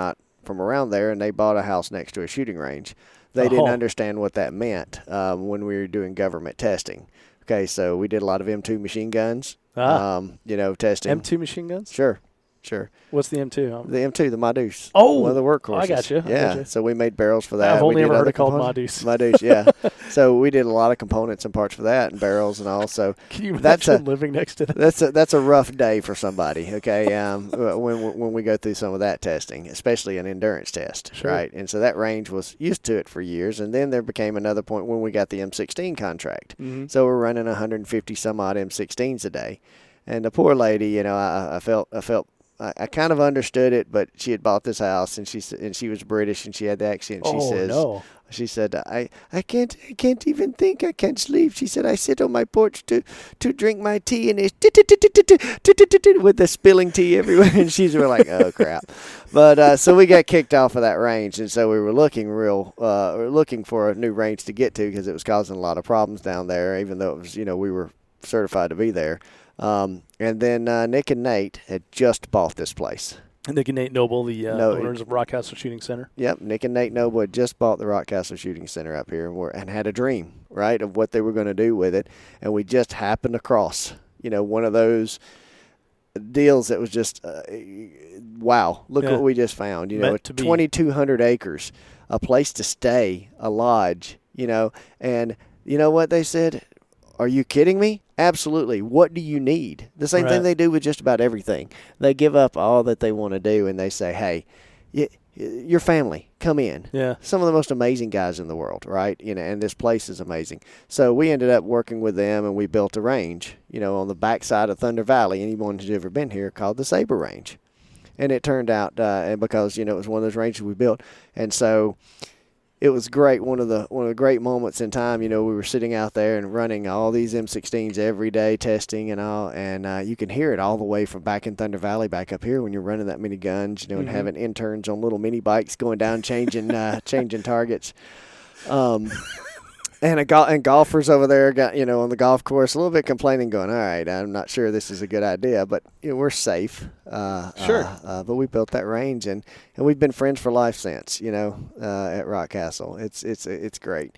A: around there, and they bought a house next to a shooting range. They didn't understand what that meant when we were doing government testing. Okay, so we did a lot of M2 machine guns, you know, testing.
C: M2 machine guns?
A: Sure.
C: What's the M2?
A: The M2, the Madus.
C: Oh!
A: One of the workhorses.
C: I got you.
A: Yeah, so we made barrels for that.
C: I've only ever heard it called Madus.
A: Madus, yeah. So we did a lot of components and parts for that, and barrels and all. So
C: can you imagine living next to that?
A: That's a rough day for somebody, okay, when we go through some of that testing, especially an endurance test, right? And so that range was used to it for years, and then there became another point when we got the M16 contract. So we're running 150 some odd M16s a day. And the poor lady, you know, I kind of understood it, but she had bought this house, and she was British, and she had the accent. She said, I can't even think. I can't sleep. She said, I sit on my porch to drink my tea, and it's with the spilling tea everywhere. And she's like, oh crap. But so we got kicked off of that range, and so we were looking for a new range to get to because it was causing a lot of problems down there, even though it was, you know, we were certified to be there. And then Nick and Nate had just bought this place.
C: Nick and Nate Noble, the owners of Rockcastle Shooting Center.
A: Yep, Nick and Nate Noble had just bought the Rockcastle Shooting Center up here and had a dream, right, of what they were going to do with it. And we just happened across, you know, one of those deals that was just, wow, look what we just found. You know, 2,200 acres, a place to stay, a lodge, you know. And you know what they said? Are you kidding me? Absolutely. What do you need? The same thing they do with just about everything. They give up all that they want to do, and they say, hey, your family, come in.
C: Yeah.
A: Some of the most amazing guys in the world, right? You know, and this place is amazing. So we ended up working with them, and we built a range, you know, on the backside of Thunder Valley. Anyone who's ever been here, called the Saber Range. And it turned out, because, you know, it was one of those ranges we built. And so it was great. One of the great moments in time, you know, we were sitting out there and running all these M16s every day, testing and all, and you can hear it all the way from back in Thunder Valley back up here when you're running that many guns, you know, and having interns on little mini bikes going down, changing targets. And golfers over there got, you know, on the golf course a little bit complaining, going, all right, I'm not sure this is a good idea, but you know, we're safe.
C: But
A: we built that range, and we've been friends for life since, you know, at Rockcastle. It's great.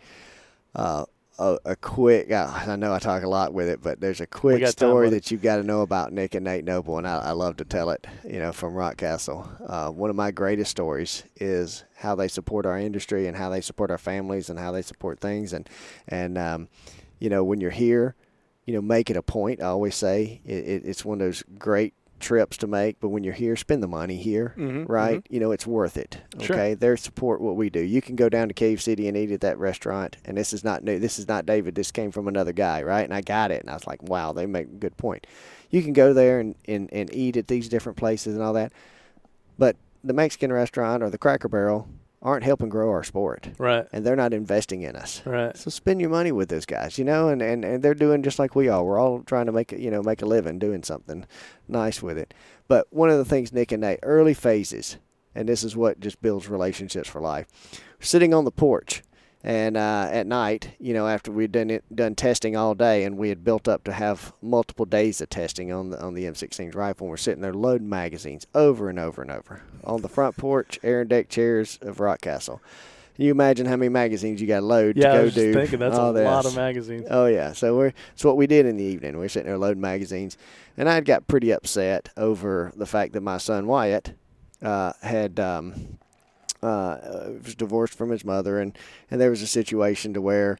A: a quick. I know I talk a lot with it, but there's a quick story that you got to know about Nick and Nate Noble, and I love to tell it. From Rockcastle, one of my greatest stories is how they support our industry and how they support our families and how they support things. And when you're here, make it a point. I always say it's one of those great trips to make, but when you're here, spend the money here, right? Mm-hmm. It's worth it. Okay, sure. They support what we do. You can go down to Cave City and eat at that restaurant, and this is not new. This is not David. This came from another guy, right? And I got it, and I was like, wow, they make a good point. You can go there and eat at these different places and all that, but the Mexican restaurant or the Cracker Barrel aren't helping grow our sport.
C: Right.
A: And they're not investing in us.
C: Right.
A: So spend your money with those guys, and they're doing just like we are. We're all trying to make a living doing something nice with it. But one of the things, Nick and Nate, early phases, and this is what just builds relationships for life. We're sitting on the porch, and at night, after we'd done testing all day, and we had built up to have multiple days of testing on the M16 rifle, and we're sitting there loading magazines over and over and over on the front porch, air and deck chairs of Rockcastle. Can you imagine how many magazines you got to load to go do?
C: Yeah, I was just thinking that's a lot of magazines.
A: Oh yeah, so it's what we did in the evening. We're sitting there loading magazines, and I got pretty upset over the fact that my son Wyatt had. Was divorced from his mother, and there was a situation to where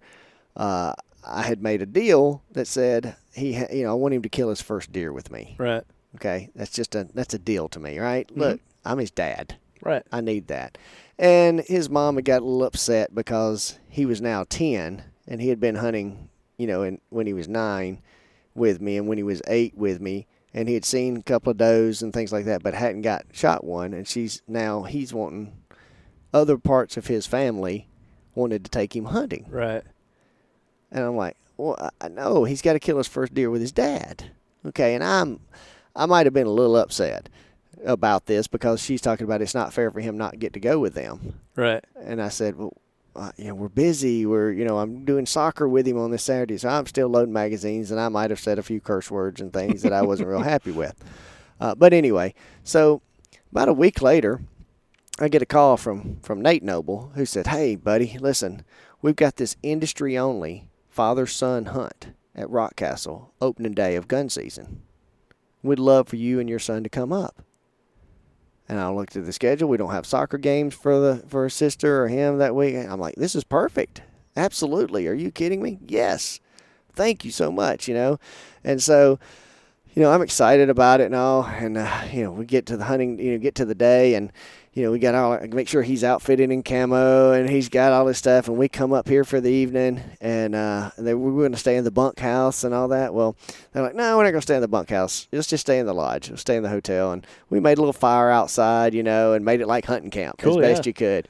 A: I had made a deal that said I want him to kill his first deer with me.
C: Right.
A: Okay, that's a deal to me, right? Mm-hmm. Look, I'm his dad.
C: Right.
A: I need that. And his mom had got a little upset because he was now 10, and he had been hunting, when he was 9 with me, and when he was 8 with me, and he had seen a couple of does and things like that, but hadn't got shot one, and he's wanting. Other parts of his family wanted to take him hunting.
C: Right.
A: And I'm like, well, I know he's got to kill his first deer with his dad. Okay, and I might have been a little upset about this because she's talking about it's not fair for him not to get to go with them.
C: Right.
A: And I said, well, we're busy. I'm doing soccer with him on this Saturday, so I'm still loading magazines, and I might have said a few curse words and things that I wasn't real happy with. But anyway, so about a week later, I get a call from Nate Noble, who said, hey, buddy, listen, we've got this industry-only father-son hunt at Rockcastle, opening day of gun season. We'd love for you and your son to come up. And I looked at the schedule. We don't have soccer games for her sister or him that week. I'm like, this is perfect. Absolutely. Are you kidding me? Yes. Thank you so much, And so, I'm excited about it and all. And, we get to the hunting, get to the day, and, we got make sure he's outfitted in camo, and he's got all this stuff, and we come up here for the evening, and we were going to stay in the bunkhouse and all that. Well, they're like, no, we're not going to stay in the bunkhouse. Let's just stay in the lodge. We'll stay in the hotel. And we made a little fire outside, and made it like hunting camp as best you could.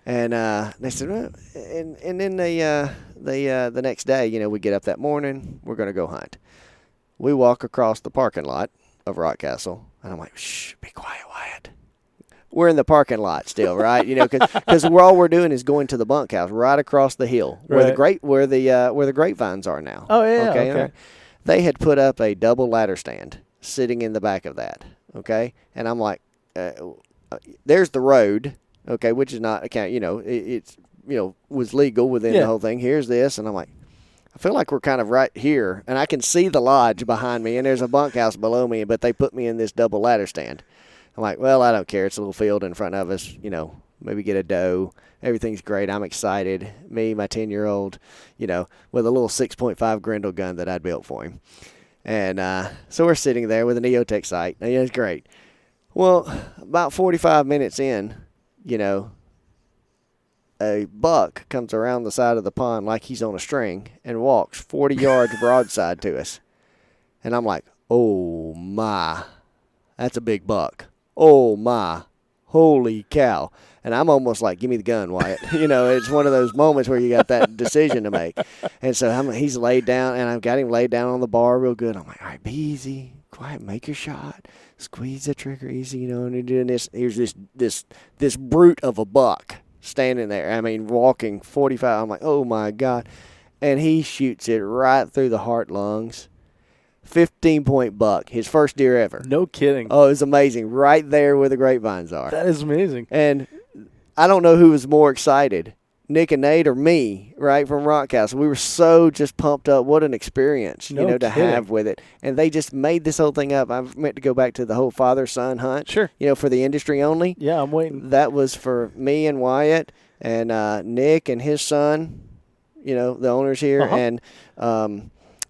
A: And they said, well, and then the next day, we get up that morning, we're going to go hunt. We walk across the parking lot of Rockcastle, and I'm like, shh, be quiet, Wyatt. We're in the parking lot still, right? Because all we're doing is going to the bunkhouse right across the hill where the grapevines are now.
C: Oh yeah, okay.
A: They had put up a double ladder stand sitting in the back of that. Okay, and I'm like, there's the road. Okay, which is not it's was legal within the whole thing. Here's this, and I'm like, I feel like we're kind of right here, and I can see the lodge behind me, and there's a bunkhouse below me, but they put me in this double ladder stand. I'm like, well, I don't care. It's a little field in front of us, maybe get a doe. Everything's great. I'm excited. Me, my 10-year-old, with a little 6.5 Grendel gun that I'd built for him. And so we're sitting there with an EOTech sight. And it's great. Well, about 45 minutes in, a buck comes around the side of the pond like he's on a string and walks 40 yards broadside to us. And I'm like, oh, my, that's a big buck. Oh, my, holy cow. And I'm almost like, give me the gun, Wyatt. It's one of those moments where you got that decision to make. And so he's laid down, and I've got him laid down on the bar real good. I'm like, all right, be easy, quiet, make your shot, squeeze the trigger easy, and you're doing this. Here's this brute of a buck standing there. Walking 45. I'm like, oh, my God. And he shoots it right through the heart lungs. 15-point buck, his first deer ever.
C: No kidding.
A: Oh, it was amazing. Right there where the grapevines are.
C: That is amazing.
A: And I don't know who was more excited, Nick and Nate or me, right, from Rockcastle. We were so just pumped up. What an experience,
C: No
A: to
C: kidding.
A: have with it. And they just made this whole thing up. I meant to go back to the whole father-son hunt.
C: Sure.
A: For the industry only.
C: Yeah, I'm waiting.
A: That was for me and Wyatt and Nick and his son, the owners here, and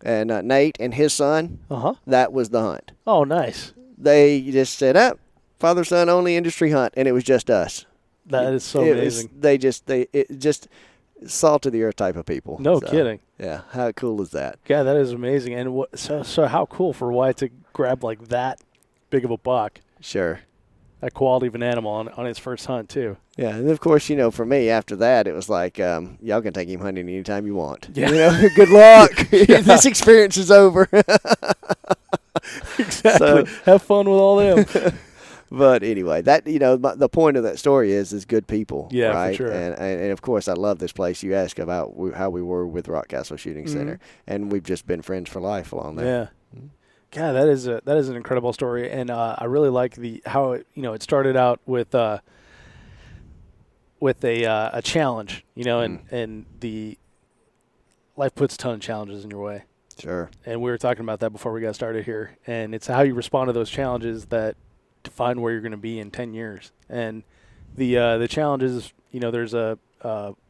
A: Nate and his son. That was the hunt.
C: Oh, nice.
A: They just said, father-son only industry hunt, and it was just us.
C: That is so amazing.
A: It just salt of the earth type of people.
C: No kidding.
A: Yeah, how cool is that?
C: Yeah, that is amazing. And so how cool for Wyatt to grab like that big of a buck.
A: Sure.
C: That quality of an animal on his first hunt too.
A: Yeah, and of course, for me after that, it was like, y'all can take him hunting anytime you want.
C: Yeah.
A: Good luck. This experience is over.
C: Exactly.
A: So,
C: have fun with all them.
A: But anyway, that the point of that story is good people.
C: Yeah,
A: right?
C: for sure.
A: And of course, I love this place. You asked about how we were with Rockcastle Shooting Center, and we've just been friends for life along there.
C: Yeah. God, that is an incredible story, and I really like how it started out with a challenge, and the life puts a ton of challenges in your way.
A: Sure.
C: And we were talking about that before we got started here, and it's how you respond to those challenges that define where you're going to be in 10 years. And the challenge is, there's a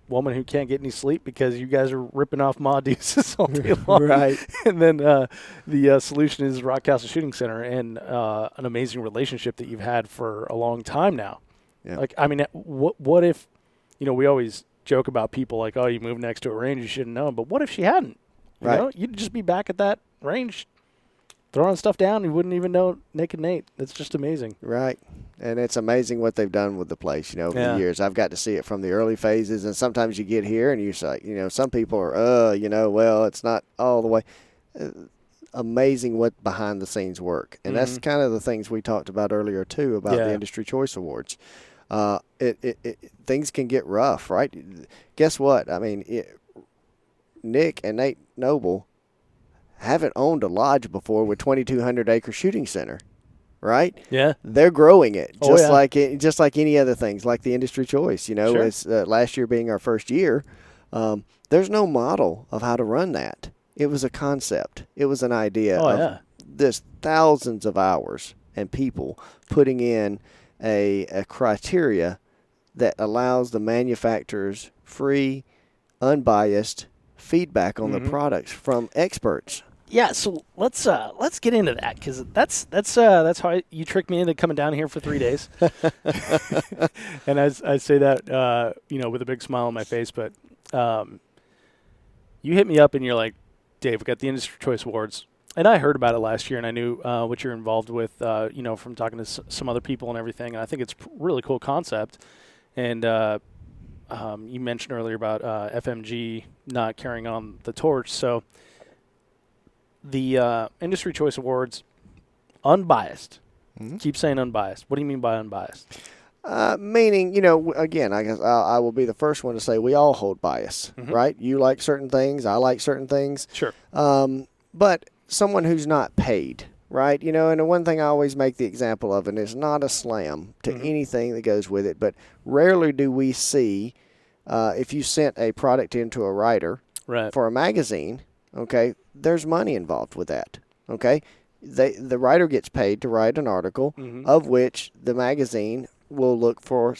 C: woman who can't get any sleep because you guys are ripping off Ma deuces all day long.
A: Right.
C: And then the solution is Rockcastle Shooting Center and an amazing relationship that you've had for a long time now.
A: Yeah.
C: Like, I mean, what if, we always joke about people like, oh, you moved next to a range, you shouldn't know. But what if she hadn't? You'd just be back at that range throwing stuff down. You wouldn't even know Nick and Nate. That's just amazing.
A: Right. And it's amazing what they've done with the place, over the years. I've got to see it from the early phases, and sometimes you get here and you're like, some people are, well, it's not all the way. Amazing what behind the scenes work. And that's kind of the things we talked about earlier, too, about the Industry Choice Awards. Things can get rough, right? Guess what? I mean, Nick and Nate Noble haven't owned a lodge before with 2,200 acre shooting center, right?
C: Yeah,
A: they're growing it just like any other things, like the Industry Choice.
C: Sure.
A: It's last year being our first year. There's no model of how to run that. It was a concept. It was an idea. This thousands of hours and people putting in a criteria that allows the manufacturers free, unbiased feedback on the products from experts.
C: Yeah, so let's get into that, because that's how you tricked me into coming down here for 3 days. And I say that with a big smile on my face, but you hit me up and you're like, Dave, we got the Industry Choice Awards, and I heard about it last year, and I knew what you're involved with, from talking to some other people and everything, and I think it's a really cool concept. And you mentioned earlier about FMG not carrying on the torch, so the Industry Choice Awards, unbiased. Keep saying unbiased. What do you mean by unbiased?
A: Meaning, again, I guess I will be the first one to say we all hold bias, right? You like certain things, I like certain things.
C: Sure.
A: But someone who's not paid, right? And the one thing I always make the example of, and it's not a slam to anything that goes with it, but rarely do we see if you sent a product into a writer for a magazine, okay, there's money involved with that, okay? The writer gets paid to write an article of which the magazine will look for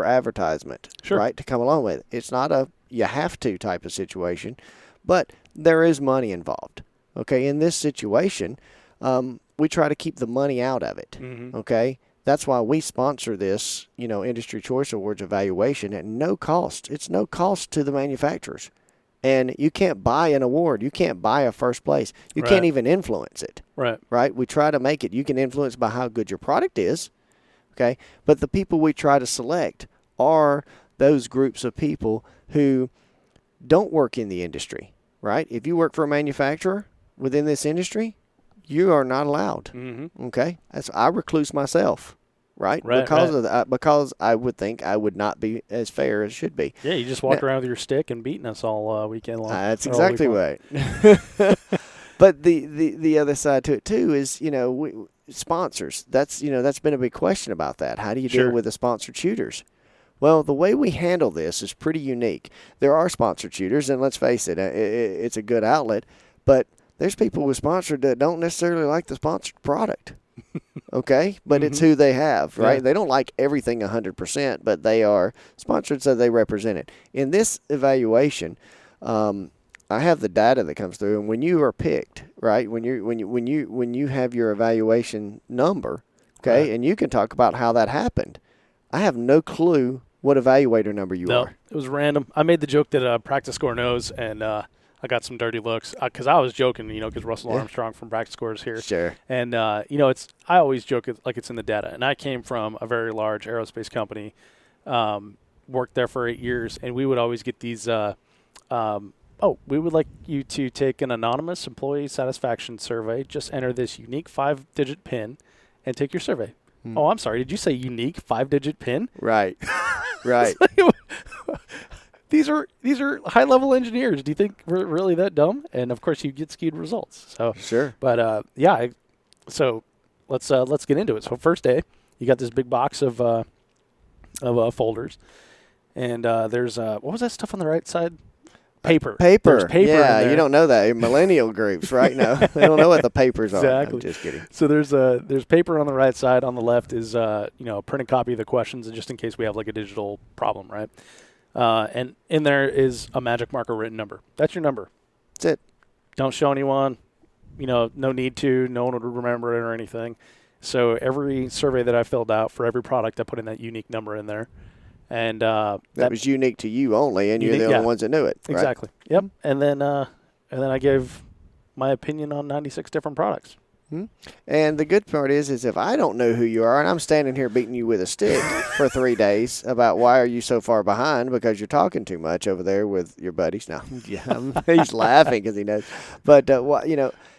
A: advertisement, right, to come along with it. It's not a you have to type of situation, but there is money involved, okay? In this situation, we try to keep the money out of it, okay? That's why we sponsor this, Industry Choice Awards evaluation at no cost. It's no cost to the manufacturers. And you can't buy an award. You can't buy a first place. You can't even influence it. Right? We try to make it. You can influence by how good your product is, okay? But the people we try to select are those groups of people who don't work in the industry, right? If you work for a manufacturer within this industry, you are not allowed, okay? I recluse myself. Right? Because of that, because I would think I would not be as fair as should be.
C: Yeah, you just walk around with your stick and beating us all weekend long.
A: That's exactly right. But the other side to it too is sponsors. That's been a big question about that. How do you deal with the sponsored shooters? Well, the way we handle this is pretty unique. There are sponsored shooters, and let's face it, it's a good outlet, but there's people with sponsored that don't necessarily like the sponsored product. Okay? But it's who they have, right? Yeah. They don't like everything 100%, but they are sponsored, so they represent it. In this evaluation, I have the data that comes through, and when you are picked, right? When you have your evaluation number, okay, right, and you can talk about how that happened. I have no clue what evaluator number you are.
C: It was random. I made the joke that Practice Score knows, and I got some dirty looks because I was joking, because Russell Armstrong from Practice Score is here.
A: Sure.
C: And I always joke like it's in the data. And I came from a very large aerospace company, worked there for 8 years, and we would always get these. We would like you to take an anonymous employee satisfaction survey. Just enter this unique 5-digit PIN and take your survey. Oh, I'm sorry. Did you say unique 5-digit PIN?
A: Right. Right.
C: These are high-level engineers. Do you think we're really that dumb? And of course, you get skewed results. So
A: sure.
C: But so let's get into it. So first day, you got this big box of folders, and there's what was that stuff on the right side? Paper.
A: There's
C: paper.
A: Yeah, you don't know that. Millennial groups right now, they don't know what the papers are.
C: Exactly.
A: I'm just kidding.
C: So there's paper on the right side. On the left is a printed copy of the questions, just in case we have like a digital problem, right? And in there is a magic marker written number. That's your number.
A: That's it.
C: Don't show anyone. No need to. No one would remember it or anything. So every survey that I filled out for every product, I put in that unique number in there. And that
A: was unique to you only, and you're the only ones that knew it. Right?
C: Exactly. Yep. And then I gave my opinion on 96 different products.
A: And the good part is if I don't know who you are, and I'm standing here beating you with a stick for 3 days about why are you so far behind because you're talking too much over there with your buddies. No, he's laughing because he knows. But this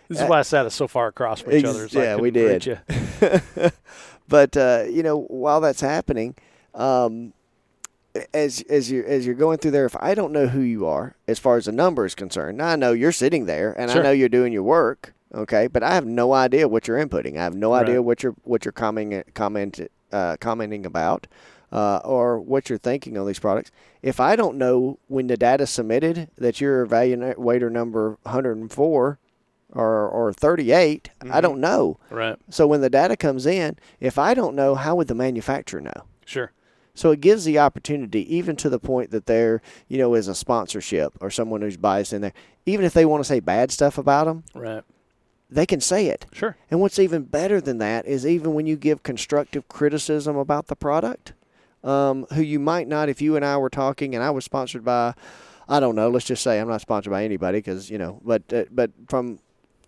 C: is why I sat us so far across from each other. So
A: yeah, we did. But while that's happening. As you're going through there, if I don't know who you are as far as the number is concerned, now I know you're sitting there and
C: sure,
A: I know you're doing your work, okay, but I have no idea what you're inputting. I have no idea what you're commenting about or what you're thinking on these products. If I don't know when the data's submitted that you're evaluator number 104 or 38, I don't know.
C: Right.
A: So when the data comes in, if I don't know, how would the manufacturer know?
C: Sure.
A: So it gives the opportunity, even to the point that there, is a sponsorship or someone who's biased in there, even if they want to say bad stuff about them,
C: right,
A: they can say it.
C: Sure.
A: And what's even better than that is even when you give constructive criticism about the product, who you might not, if you and I were talking and I was sponsored by, I don't know, let's just say I'm not sponsored by anybody because, but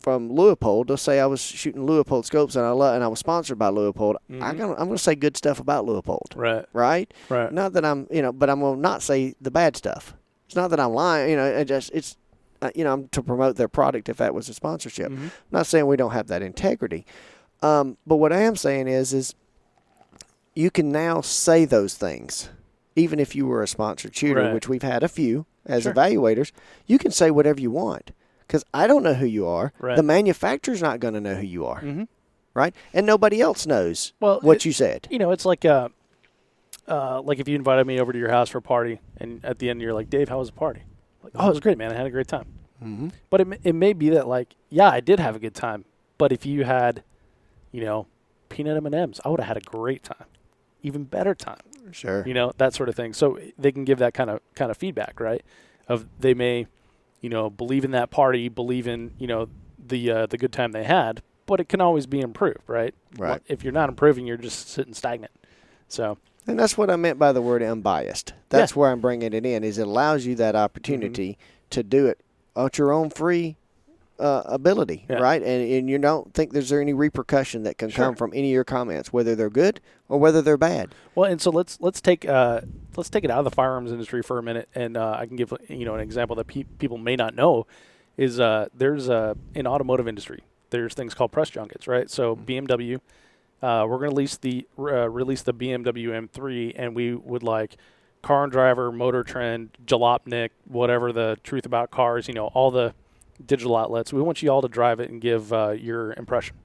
A: from Leupold, let's say I was shooting Leupold scopes and I was sponsored by Leupold. I'm going to say good stuff about Leupold.
C: Right.
A: Right.
C: Right.
A: Not that I'm, but I'm going to not say the bad stuff. It's not that I'm lying. I'm to promote their product if that was a sponsorship. I'm not saying we don't have that integrity, but what I am saying is you can now say those things, even if you were a sponsored shooter,
C: right,
A: which we've had a few as
C: sure,
A: evaluators. You can say whatever you want. Because I don't know who you are.
C: Right.
A: The manufacturer's not going to know who you are. Right? And nobody else knows what you said.
C: It's like if you invited me over to your house for a party, and at the end you're like, Dave, how was the party? Like, oh, it was great, man. I had a great time. But it may be that, like, yeah, I did have a good time. But if you had, peanut M&Ms, I would have had a great time. Even better time.
A: Sure.
C: That sort of thing. So they can give that kind of feedback, right? Of they may believe in that party, believe in, the good time they had, but it can always be improved, right?
A: Right.
C: If you're not improving, you're just sitting stagnant. So.
A: And that's what I meant by the word unbiased. That's where I'm bringing it in, is it allows you that opportunity to do it at your own free ability, right? And you don't think there's any repercussion that can come from any of your comments, whether they're good or whether they're bad.
C: Well, and so let's take it out of the firearms industry for a minute, and I can give an example that people may not know is there's in automotive industry there's things called press junkets, right? So BMW, we're going to release the BMW M3, and we would like Car and Driver, Motor Trend, Jalopnik, whatever the Truth About Cars, all the digital outlets. We want you all to drive it and give your impression.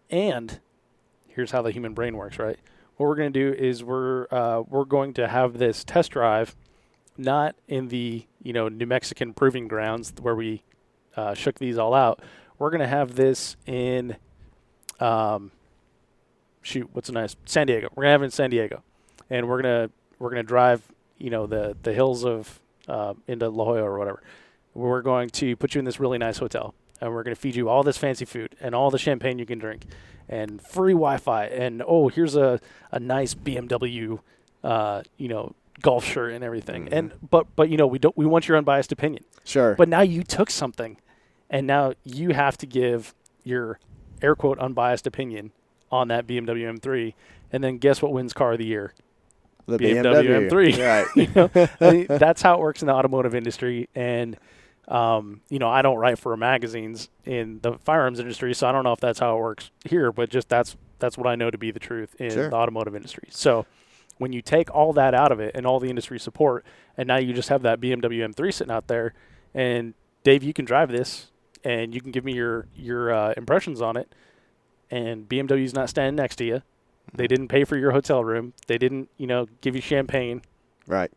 C: And here's how the human brain works, right? what we're going to do is we're going to have this test drive, not in the New Mexican proving grounds where we shook these all out. We're going to have this in San Diego. We're going to have it in San Diego, and we're going to drive the hills of into La Jolla or whatever. We're going to put you in this really nice hotel, and we're going to feed you all this fancy food and all the champagne you can drink, and free Wi-Fi, and here's a nice BMW, golf shirt and everything.
A: Mm-hmm.
C: And but we want your unbiased opinion.
A: Sure.
C: But now you took something, and now you have to give your air quote unbiased opinion on that BMW M3, and then guess what wins car of the year?
A: The
C: BMW M3.
A: Right.
C: I mean, that's how it works in the automotive industry. And, I don't write for magazines in the firearms industry, so I don't know if that's how it works here, but just that's what I know to be the truth in
A: Sure.
C: the automotive industry. So when you take all that out of it and all the industry support, and now you just have that BMW M3 sitting out there, and Dave, you can drive this, and you can give me your impressions on it, and BMW's not standing next to you. They didn't pay for your hotel room. They didn't, give you champagne.
A: Right.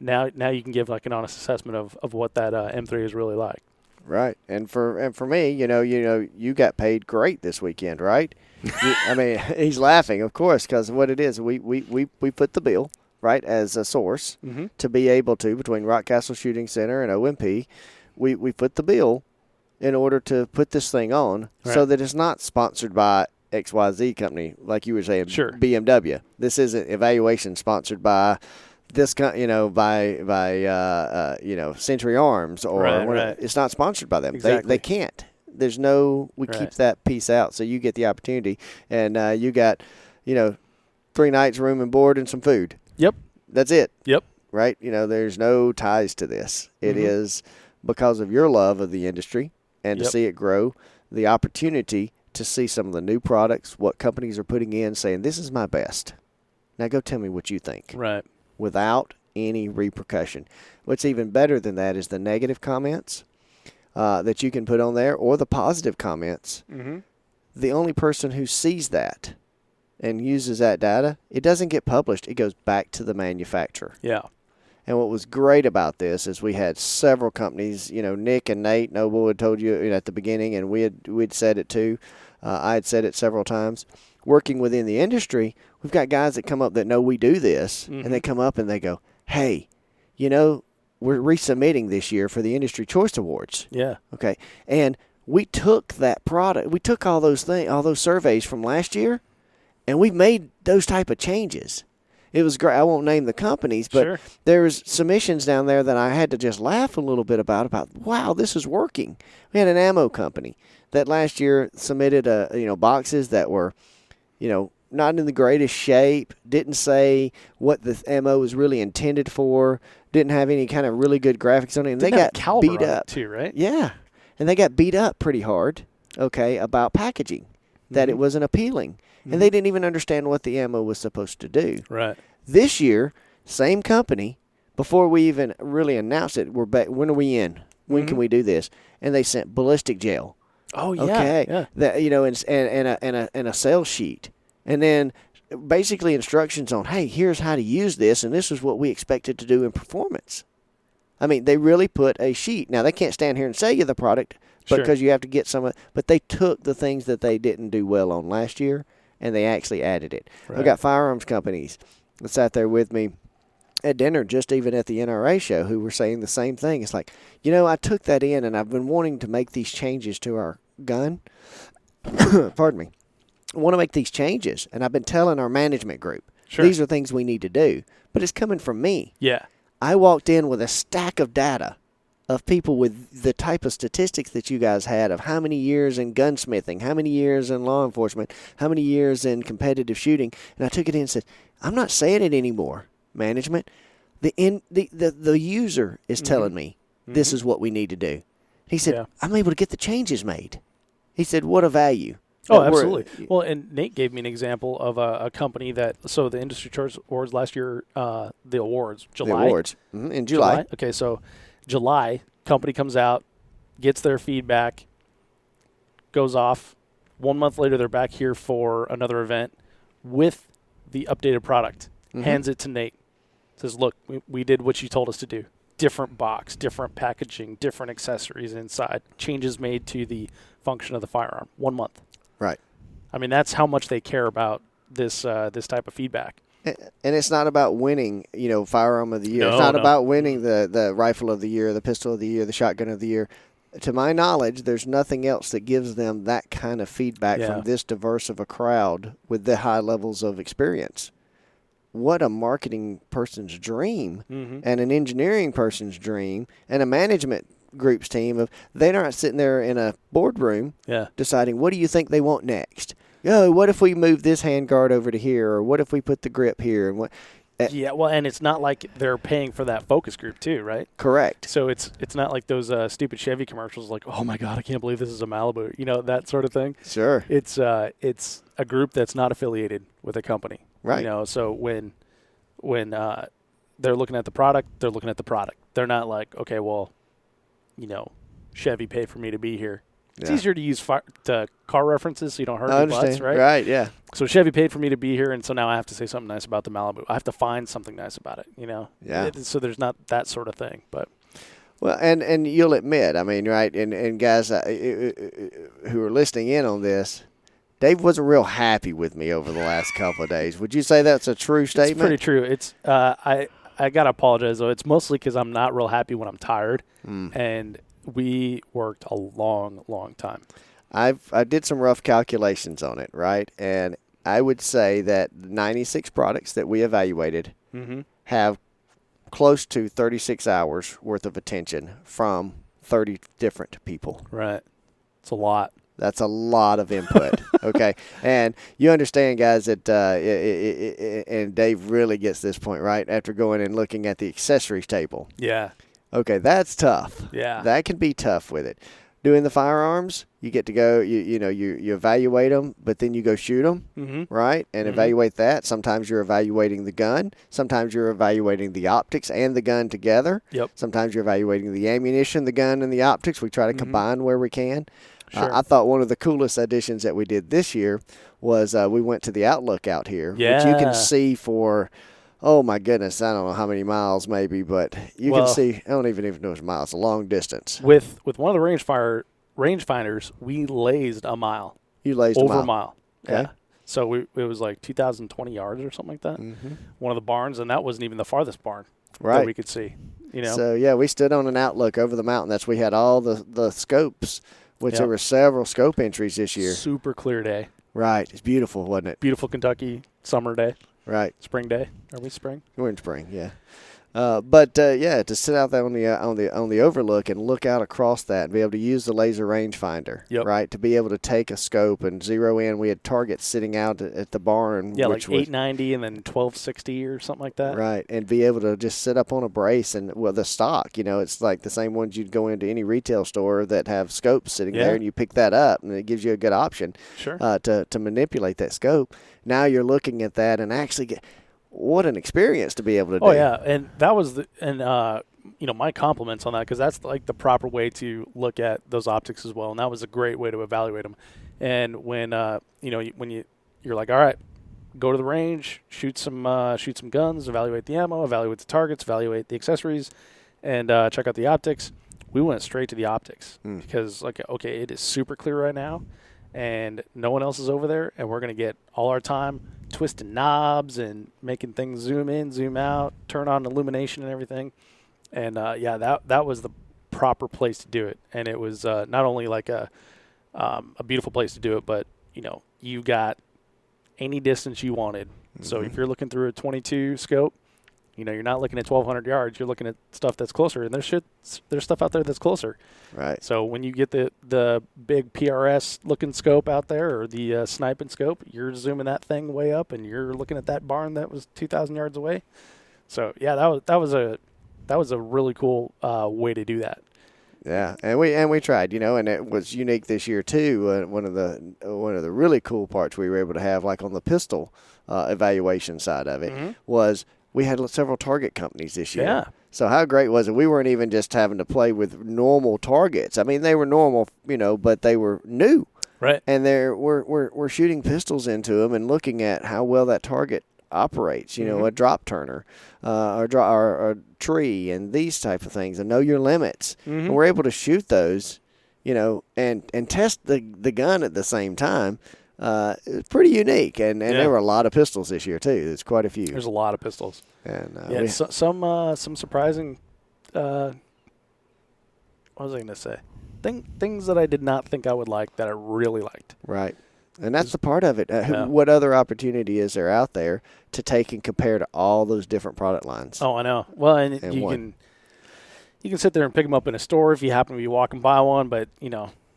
C: Now you can give like an honest assessment of what that M3 is really like.
A: Right. And for me, you got paid great this weekend, right? I mean, he's laughing, of course, because what it is, we put the bill, right, as a source to be able to, between Rock Castle Shooting Center and OMP, we put the bill in order to put this thing on so that it's not sponsored by XYZ company, like you were saying,
C: Sure.
A: BMW. This isn't evaluation sponsored by this, by Century Arms or
C: right.
A: It's not sponsored by them.
C: Exactly.
A: They can't. There's no. We keep that piece out, so you get the opportunity, and you got 3 nights room and board and some food.
C: Yep.
A: That's it.
C: Yep.
A: Right. There's no ties to this. It is because of your love of the industry and to see it grow, the opportunity to see some of the new products, what companies are putting in, saying, this is my best. Now go tell me what you think.
C: Right.
A: Without any repercussion. What's even better than that is the negative comments that you can put on there, or the positive comments.
C: Mm-hmm.
A: The only person who sees that and uses that data, it doesn't get published. It goes back to the manufacturer.
C: Yeah.
A: And what was great about this is we had several companies, Nick and Nate Noble had told you at the beginning, and we'd said it too. I had said it several times. Working within the industry, we've got guys that come up that know we do this, and they come up and they go, hey, we're resubmitting this year for the Industry Choice Awards.
C: Yeah.
A: Okay. And we took that product, we took all those surveys from last year, and we've made those type of changes. It was great. I won't name the companies, but there's submissions down there that I had to just laugh a little bit about, wow, this is working. We had an ammo company that last year submitted boxes that were, not in the greatest shape, didn't say what the ammo was really intended for, didn't have any kind of really good graphics on it, and they got beat up
C: too, right?
A: Yeah. And they got beat up pretty hard, about packaging, that it wasn't appealing. And they didn't even understand what the ammo was supposed to do.
C: Right.
A: This year, same company, before we even really announced it, we're back. When are we in? When can we do this? And they sent ballistic gel.
C: Oh yeah.
A: Okay.
C: Yeah.
A: That and a sales sheet, and then basically instructions on, hey, here's how to use this, and this is what we expected to do in performance. I mean, they really put a sheet. Now they can't stand here and sell you the product, because you have to get some of. But they took the things that they didn't do well on last year, and they actually added it.
C: Right.
A: I've got firearms companies that sat there with me at dinner, just even at the NRA show, who were saying the same thing. It's like, I took that in, and I've been wanting to make these changes to our gun. Pardon me. I want to make these changes, and I've been telling our management group, these are things we need to do. But it's coming from me.
C: Yeah.
A: I walked in with a stack of data of people with the type of statistics that you guys had of how many years in gunsmithing, how many years in law enforcement, how many years in competitive shooting, and I took it in and said, I'm not saying it anymore, management. The user is telling me this is what we need to do. He said, I'm able to get the changes made. He said, what a value.
C: Oh, absolutely. Well, and Nate gave me an example of a company so the Industry Choice Awards last year, the awards, July.
A: The awards, in July.
C: Okay, so July, company comes out, gets their feedback, goes off. 1 month later, they're back here for another event with the updated product, hands it to Nate, says, look, we did what you told us to do. Different box, different packaging, different accessories inside, changes made to the function of the firearm. 1 month.
A: Right.
C: I mean, that's how much they care about this this type of feedback.
A: And it's not about winning, firearm of the year.
C: No,
A: it's not
C: no.
A: about winning the rifle of the year, the pistol of the year, the shotgun of the year. To my knowledge, there's nothing else that gives them that kind of feedback from this diverse of a crowd with the high levels of experience. What a marketing person's dream and an engineering person's dream and a management group's team of they're not sitting there in a boardroom deciding what do you think they want next. What if we move this handguard over to here, or what if we put the grip here, and what?
C: Well, and it's not like they're paying for that focus group too, right?
A: Correct.
C: So it's not like those stupid Chevy commercials like, oh my God, I can't believe this is a Malibu, that sort of thing.
A: Sure.
C: It's a group that's not affiliated with a company,
A: right?
C: So when they're looking at the product, they're looking at the product. They're not like, okay, well, Chevy paid for me to be here. It's easier to use car references so you don't hurt your butts, right?
A: Right, yeah.
C: So Chevy paid for me to be here, and so now I have to say something nice about the Malibu. I have to find something nice about it,
A: Yeah.
C: So there's not that sort of thing, but.
A: Well, and you'll admit, I mean, right, and guys who are listening in on this, Dave wasn't real happy with me over the last couple of days. Would you say that's a true statement?
C: It's pretty true. It's I got to apologize, though. It's mostly because I'm not real happy when I'm tired, and we worked a long, long time.
A: I did some rough calculations on it, right? And I would say that 96 products that we evaluated have close to 36 hours worth of attention from 30 different people.
C: Right. It's a lot.
A: That's a lot of input. Okay. And you understand, guys, that and Dave really gets this point, right? After going and looking at the accessories table.
C: Yeah.
A: Okay, that's tough.
C: Yeah.
A: That can be tough with it. Doing the firearms, you get to go, you evaluate them, but then you go shoot them, right? And evaluate that. Sometimes you're evaluating the gun. Sometimes you're evaluating the optics and the gun together.
C: Yep.
A: Sometimes you're evaluating the ammunition, the gun, and the optics. We try to combine where we can.
C: Sure.
A: I thought one of the coolest additions that we did this year was we went to the Outlook out here, which you can see for, oh my goodness, I don't know how many miles maybe, but you can see, I don't even know it's miles, a long distance.
C: With one of the rangefinders, we lazed a mile.
A: You lazed
C: over
A: a mile.
C: Okay.
A: Yeah.
C: So it was like 2,020 yards or something like that. One of the barns, and that wasn't even the farthest barn that we could see.
A: So, yeah, we stood on an Outlook over the mountain. We had all the scopes, which there were several scope entries this year.
C: Super clear day.
A: Right. It's beautiful, wasn't it?
C: Beautiful Kentucky summer day.
A: Right.
C: Spring day. Are we spring?
A: We're in spring, yeah. But to sit out there on the overlook and look out across that and be able to use the laser rangefinder, right? To be able to take a scope and zero in. We had targets sitting out at the barn.
C: Yeah, like 890 and then 1260 or something like that.
A: Right, and be able to just sit up on a brace and the stock. It's like the same ones you'd go into any retail store that have scopes sitting there, and you pick that up, and it gives you a good option.
C: Sure.
A: To manipulate that scope. Now you're looking at that and actually get. What an experience to be able to do.
C: Oh, yeah, and that was my compliments on that, because that's like the proper way to look at those optics as well, and that was a great way to evaluate them. And when you're like, all right, go to the range, shoot some guns, evaluate the ammo, evaluate the targets, evaluate the accessories, and check out the optics. We went straight to the optics because okay, it is super clear right now, and no one else is over there, and we're going to get all our time twisting knobs and making things zoom in, zoom out, turn on illumination and everything. And that was the proper place to do it. And it was not only like a beautiful place to do it, but you got any distance you wanted. So if you're looking through a 22 scope, you're not looking at 1,200 yards. You're looking at stuff that's closer, and there's stuff out there that's closer.
A: Right.
C: So when you get the big PRS looking scope out there, or the sniping scope, you're zooming that thing way up, and you're looking at that barn that was 2,000 yards away. So yeah, that was a really cool way to do that.
A: Yeah, and we tried, and it was unique this year too. One of the really cool parts we were able to have, like on the pistol evaluation side of it, was we had several target companies this year.
C: Yeah.
A: So how great was it? We weren't even just having to play with normal targets. I mean, they were normal, but they were new.
C: Right.
A: And we're shooting pistols into them and looking at how well that target operates, a drop turner or a tree and these type of things, and know your limits. And we're able to shoot those, and test the gun at the same time. It's pretty unique, and there were a lot of pistols this year too. There's quite a few.
C: There's a lot of pistols,
A: and
C: some surprising. What was I going to say? Things that I did not think I would like that I really liked.
A: Right, and that's the part of it. What other opportunity is there out there to take and compare to all those different product lines?
C: Oh, I know. Well, and you can sit there and pick them up in a store if you happen to be walking by one, but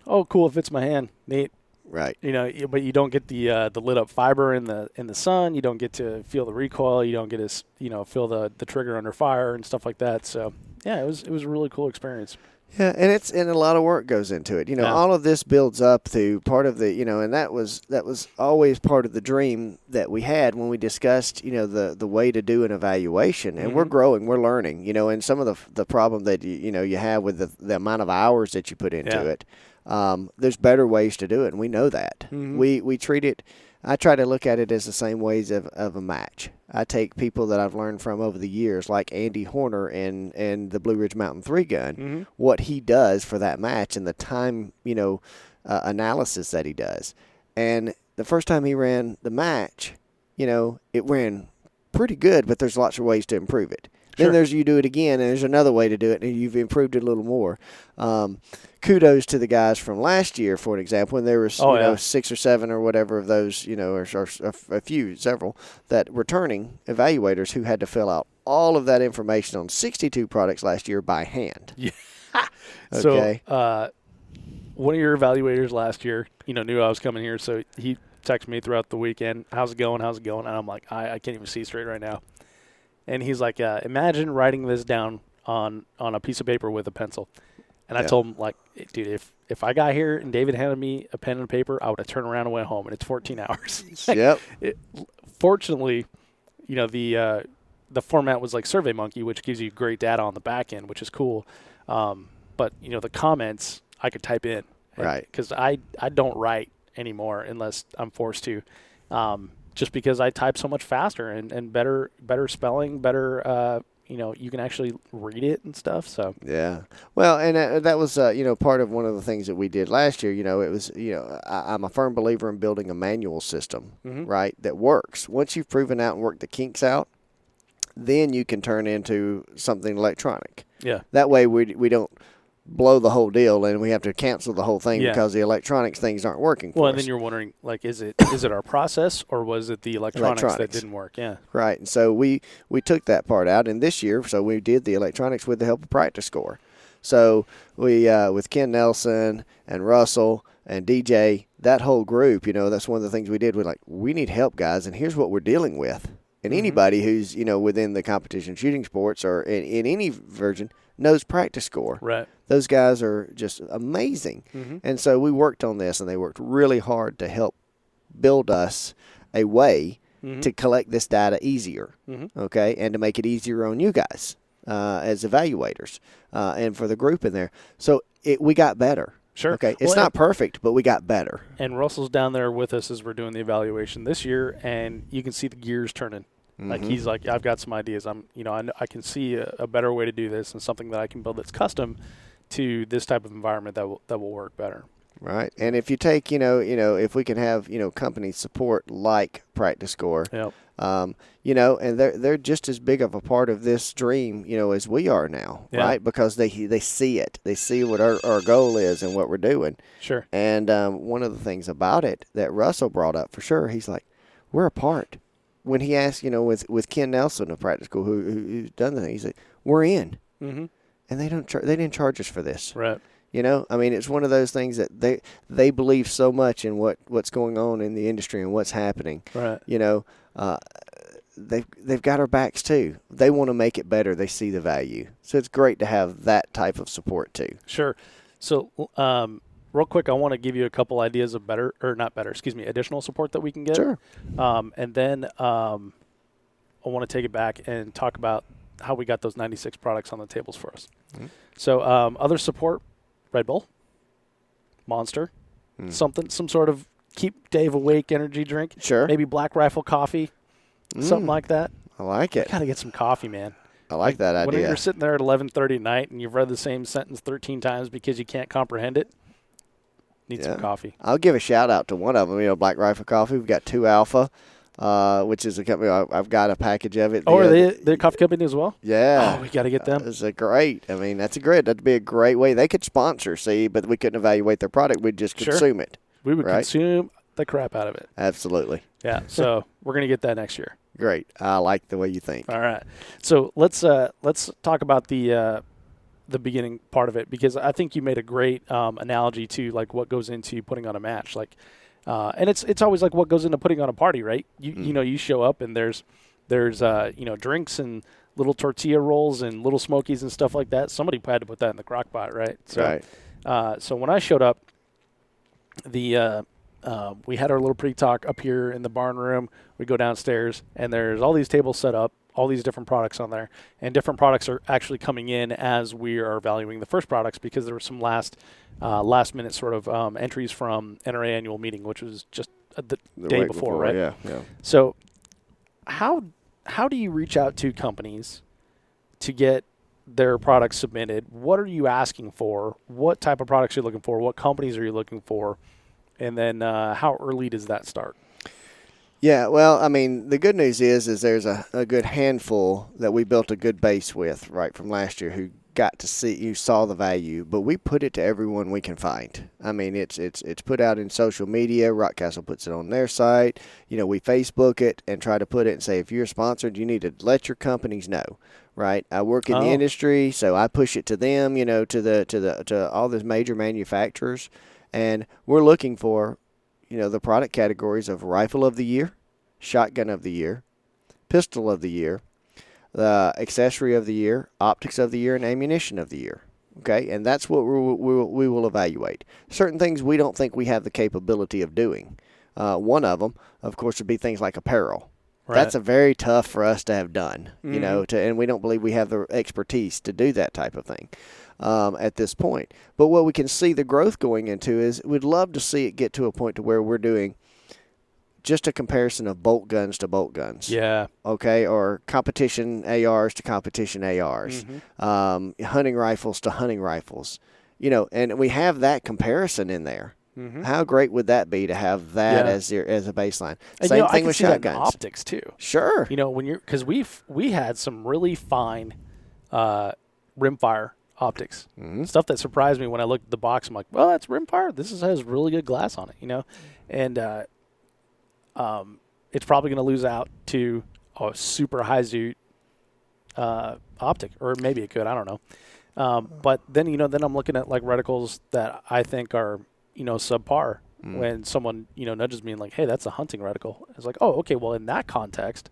C: oh, cool, it fits my hand, neat.
A: Right.
C: But you don't get the lit up fiber in the sun. You don't get to feel the recoil. You don't get to feel the trigger under fire and stuff like that. So yeah, it was a really cool experience.
A: Yeah, and a lot of work goes into it. All of this builds up to part of the and that was always part of the dream that we had when we discussed the way to do an evaluation. And we're growing, we're learning. And some of the problem that you have with the amount of hours that you put into it. There's better ways to do it, and we know that. We treat it. I try to look at it as the same ways of a match. I take people that I've learned from over the years, like Andy Horner and the Blue Ridge Mountain 3 gun, what he does for that match and the time, analysis that he does. And the first time he ran the match, it ran pretty good, but there's lots of ways to improve it. Then you do it again, and there's another way to do it, and you've improved it a little more. Kudos to the guys from last year, for an example, when there was 6 or 7 or whatever of those, or several that returning evaluators who had to fill out all of that information on 62 products last year by hand.
C: Yeah.
A: Okay.
C: So one of your evaluators last year, knew I was coming here, so he texted me throughout the weekend, how's it going? And I'm like, I can't even see straight right now. And he's like, imagine writing this down on a piece of paper with a pencil. And I told him, like, dude, if I got here and David handed me a pen and paper, I would have turned around and went home, and it's 14 hours.
A: Yep.
C: Fortunately, the format was like SurveyMonkey, which gives you great data on the back end, which is cool. But, the comments I could type in.
A: Right.
C: Because I don't write anymore unless I'm forced to. Just because I type so much faster and better spelling, better, you can actually read it and stuff. So
A: yeah, well, and that was part of one of the things that we did last year. It was I'm a firm believer in building a manual system, right, that works. Once you've proven out and worked the kinks out, then you can turn into something electronic. Yeah, that way we don't blow the whole deal and we have to cancel the whole thing because the electronics things aren't working for us.
C: And then you're wondering, like, is it our process or was it the electronics that didn't work? Yeah.
A: Right. And so we took that part out, and this year, so we did the electronics with the help of Practice Score. So we, with Ken Nelson and Russell and DJ, that whole group, that's one of the things we did. We're like, we need help, guys, and here's what we're dealing with. And anybody who's, within the competition shooting sports or in any version knows Practice Score.
C: Right.
A: Those guys are just amazing. And so we worked on this, and they worked really hard to help build us a way to collect this data easier, okay, and to make it easier on you guys as evaluators and for the group in there. So we got better.
C: Sure.
A: Okay. It's not perfect, but we got better.
C: And Russell's down there with us as we're doing the evaluation this year, and you can see the gears turning. Like he's like, I've got some ideas. I can see a better way to do this and something that I can build that's custom to this type of environment that will work better.
A: Right. And if you take, if we can have, company support like Practice Score, and they're just as big of a part of this dream, as we are now, right? Because they see it. They see what our goal is and what we're doing.
C: Sure.
A: And one of the things about it that Russell brought up for sure, he's like, we're apart. When he asked, with Ken Nelson of Practice School, who's done the thing, he said, we're in. And they didn't charge us for this.
C: Right.
A: It's one of those things that they believe so much in what's going on in the industry and what's happening.
C: Right.
A: They've got our backs too. They want to make it better. They see the value. So it's great to have that type of support too.
C: Sure. So, real quick, I want to give you a couple ideas of additional support that we can get.
A: Sure.
C: And then I want to take it back and talk about how we got those 96 products on the tables for us. So other support, Red Bull, Monster, some sort of keep Dave awake energy drink.
A: Sure.
C: Maybe Black Rifle coffee. something like that.
A: I like it.
C: Got to get some coffee, man.
A: I like that idea.
C: When you're sitting there at 11:30 at night and you've read the same sentence 13 times because you can't comprehend it, need some coffee.
A: I'll give a shout out to one of them. Black Rifle Coffee. We've got 2 Alpha, which is a company. I've got a package of it.
C: Oh, are they a coffee company as well?
A: Yeah.
C: Oh, we got to get them.
A: It's great. I mean, that'd be a great way. They could sponsor, but we couldn't evaluate their product. We'd just consume it.
C: We would consume the crap out of it.
A: Absolutely.
C: Yeah. So we're gonna get that next year.
A: Great. I like the way you think.
C: All right. So let's talk about the beginning part of it, because I think you made a great analogy to like what goes into putting on a match. Like, and it's always like what goes into putting on a party, right? You show up and there's drinks and little tortilla rolls and little smokies and stuff like that. Somebody had to put that in the crock pot, right? So,
A: right.
C: So when I showed up, we had our little pre-talk up here in the barn room. We go downstairs, and there's all these tables set up, all these different products on there, and different products are actually coming in as we are valuing the first products, because there were some last minute sort of entries from NRA annual meeting, which was just the day before, right?
A: Yeah.
C: So how do you reach out to companies to get their products submitted? What are you asking for? What type of products are you looking for? What companies are you looking for? And then how early does that start?
A: Yeah, well, I mean, the good news is there's a good handful that we built a good base with right from last year who got to see, you saw the value, but we put it to everyone we can find. I mean, it's put out in social media. Rockcastle puts it on their site. We Facebook it and try to put it and say, if you're sponsored, you need to let your companies know. Right, I work in the industry, so I push it to them. To all these major manufacturers, and we're looking for, the product categories of rifle of the year, shotgun of the year, pistol of the year, the accessory of the year, optics of the year, and ammunition of the year. Okay, and that's what we will evaluate. Certain things we don't think we have the capability of doing. One of them, of course, would be things like apparel. Right. That's a very tough for us to have done, and we don't believe we have the expertise to do that type of thing at this point. But what we can see the growth going into is we'd love to see it get to a point to where we're doing just a comparison of bolt guns to bolt guns.
C: Yeah.
A: Okay, or competition ARs to competition ARs, hunting rifles to hunting rifles. And we have that comparison in there. Mm-hmm. How great would that be to have that as a baseline?
C: And,
A: Same thing with shotguns.
C: That in optics too.
A: Sure.
C: Because we had some really fine rimfire optics, stuff that surprised me when I looked at the box. I'm like, well, that's rimfire. This has really good glass on it, and it's probably going to lose out to a super high zoot optic, or maybe it could. I don't know. But then then I'm looking at like reticles that I think are subpar. When someone nudges me and like, hey, that's a hunting reticle. It's like, oh, okay. Well, in that context,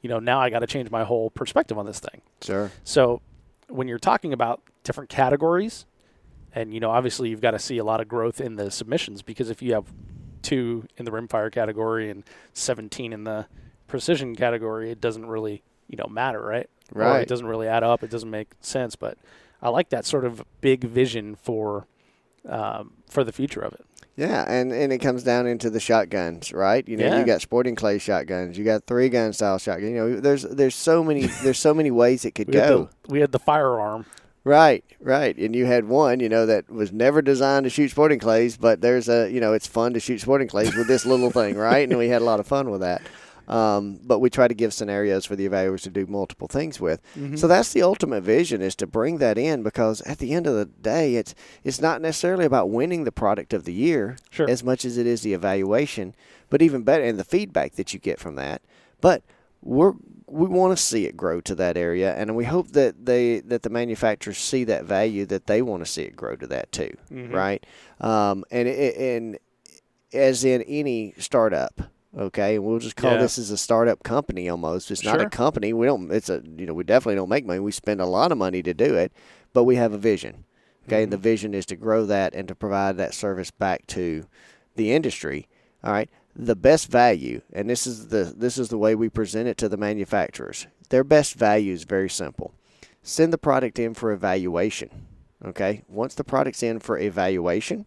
C: now I got to change my whole perspective on this thing.
A: Sure.
C: So when you're talking about different categories, and obviously you've got to see a lot of growth in the submissions, because if you have 2 in the rimfire category and 17 in the precision category, it doesn't really matter, right?
A: Right.
C: Or it doesn't really add up. It doesn't make sense. But I like that sort of big vision for the future of it.
A: Yeah, and it comes down into the shotguns, right? You got sporting clay shotguns, you got 3-gun style shotgun. There's so many ways it could go.
C: We had the firearm.
A: Right. And you had one, that was never designed to shoot sporting clays, but there's it's fun to shoot sporting clays with this little thing, right? And we had a lot of fun with that. But we try to give scenarios for the evaluators to do multiple things with. Mm-hmm. So that's the ultimate vision, is to bring that in, because at the end of the day, it's not necessarily about winning the product of the year as much as it is the evaluation, but even better, and the feedback that you get from that. But we want to see it grow to that area, and we hope that the manufacturers see that value, that they want to see it grow to that too, right? And as in any startup. Okay, and we'll just call this as a startup company almost. It's not a company. We definitely don't make money. We spend a lot of money to do it, but we have a vision. Okay, and the vision is to grow that and to provide that service back to the industry. All right, the best value, and this is the way we present it to the manufacturers. Their best value is very simple. Send the product in for evaluation. Okay, once the product's in for evaluation,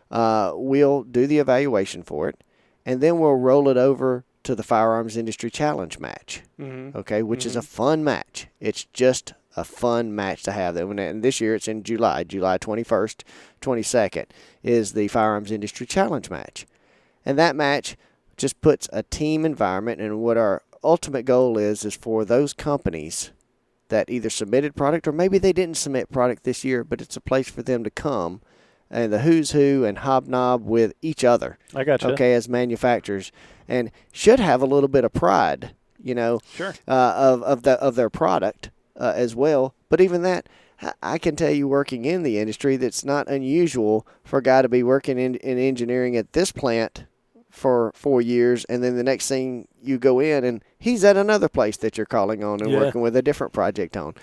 A: we'll do the evaluation for it. And then we'll roll it over to the Firearms Industry Challenge match, okay, which is a fun match. It's just a fun match to have. And this year it's in July 21st, 22nd is the Firearms Industry Challenge match. And that match just puts a team environment, and what our ultimate goal is for those companies that either submitted product or maybe they didn't submit product this year, but it's a place for them to come and the who's who and hobnob with each other.
C: I got you.
A: Okay, as manufacturers, and should have a little bit of pride,
C: Sure.
A: of their product as well. But even that, I can tell you, working in the industry, that's not unusual for a guy to be working in engineering at this plant for 4 years, and then the next thing you go in and he's at another place that you're calling on and working with a different project on.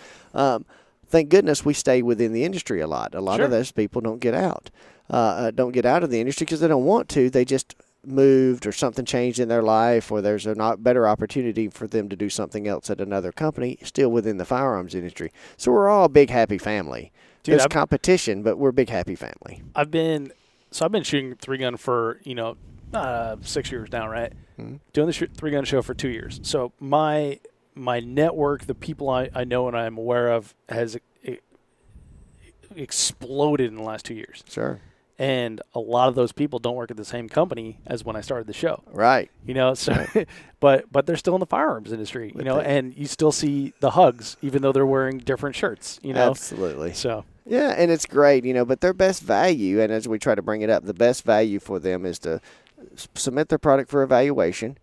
A: Thank goodness we stay within the industry a lot. A lot of those people don't get out of the industry because they don't want to. They just moved or something changed in their life, or there's a not better opportunity for them to do something else at another company still within the firearms industry. So we're all a big happy family.
C: Dude,
A: there's competition, but we're a big happy family.
C: I've been shooting 3-gun for 6 years now, right? Doing the 3-gun show for 2 years. So my network, the people I know and I'm aware of, has exploded in the last 2 years.
A: Sure.
C: And a lot of those people don't work at the same company as when I started the show.
A: Right.
C: So, but they're still in the firearms industry, and you still see the hugs, even though they're wearing different shirts,
A: Absolutely.
C: So.
A: Yeah, and it's great, but their best value, and as we try to bring it up, the best value for them is to submit their product for evaluation.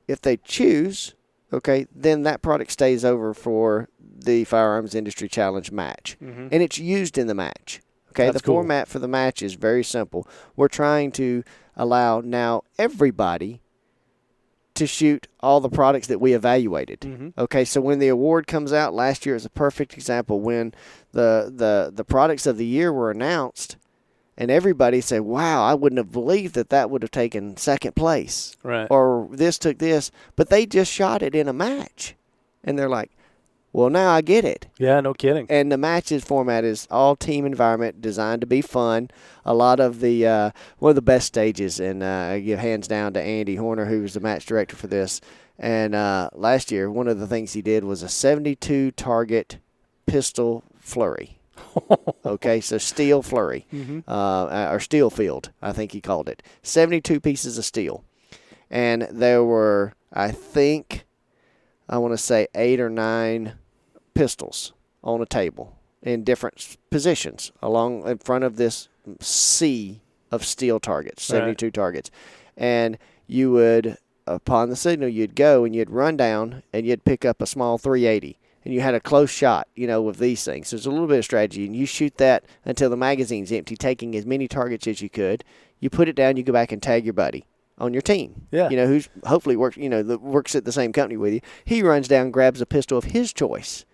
A: If they choose, okay, then that product stays over for the Firearms Industry Challenge match, and it's used in the match. Okay,
C: That's
A: the format for the match is very simple. We're trying to allow now everybody to shoot all the products that we evaluated. Okay, so when the award comes out, last year is a perfect example when the products of the year were announced, and everybody said, wow, I wouldn't have believed that would have taken second place.
C: Right.
A: Or this took this. But they just shot it in a match. And they're like, well, now I get it.
C: Yeah, no kidding.
A: And the matches format is all team environment, designed to be fun. A lot of the one of the best stages, and I give hands down to Andy Horner, who was the match director for this. And last year, one of the things he did was a 72 target pistol flurry. Okay, so steel flurry, or steel field, I think he called it. 72 pieces of steel. And there were, I want to say 8 or 9 pistols on a table in different positions along in front of this sea of steel targets, 72 targets. And you would, upon the signal, you'd go and you'd run down and you'd pick up a small 380. And you had a close shot, with these things. There's a little bit of strategy, and you shoot that until the magazine's empty, taking as many targets as you could. You put it down, you go back and tag your buddy on your team.
C: Yeah.
A: Who's hopefully works at the same company with you. He runs down, grabs a pistol of his choice,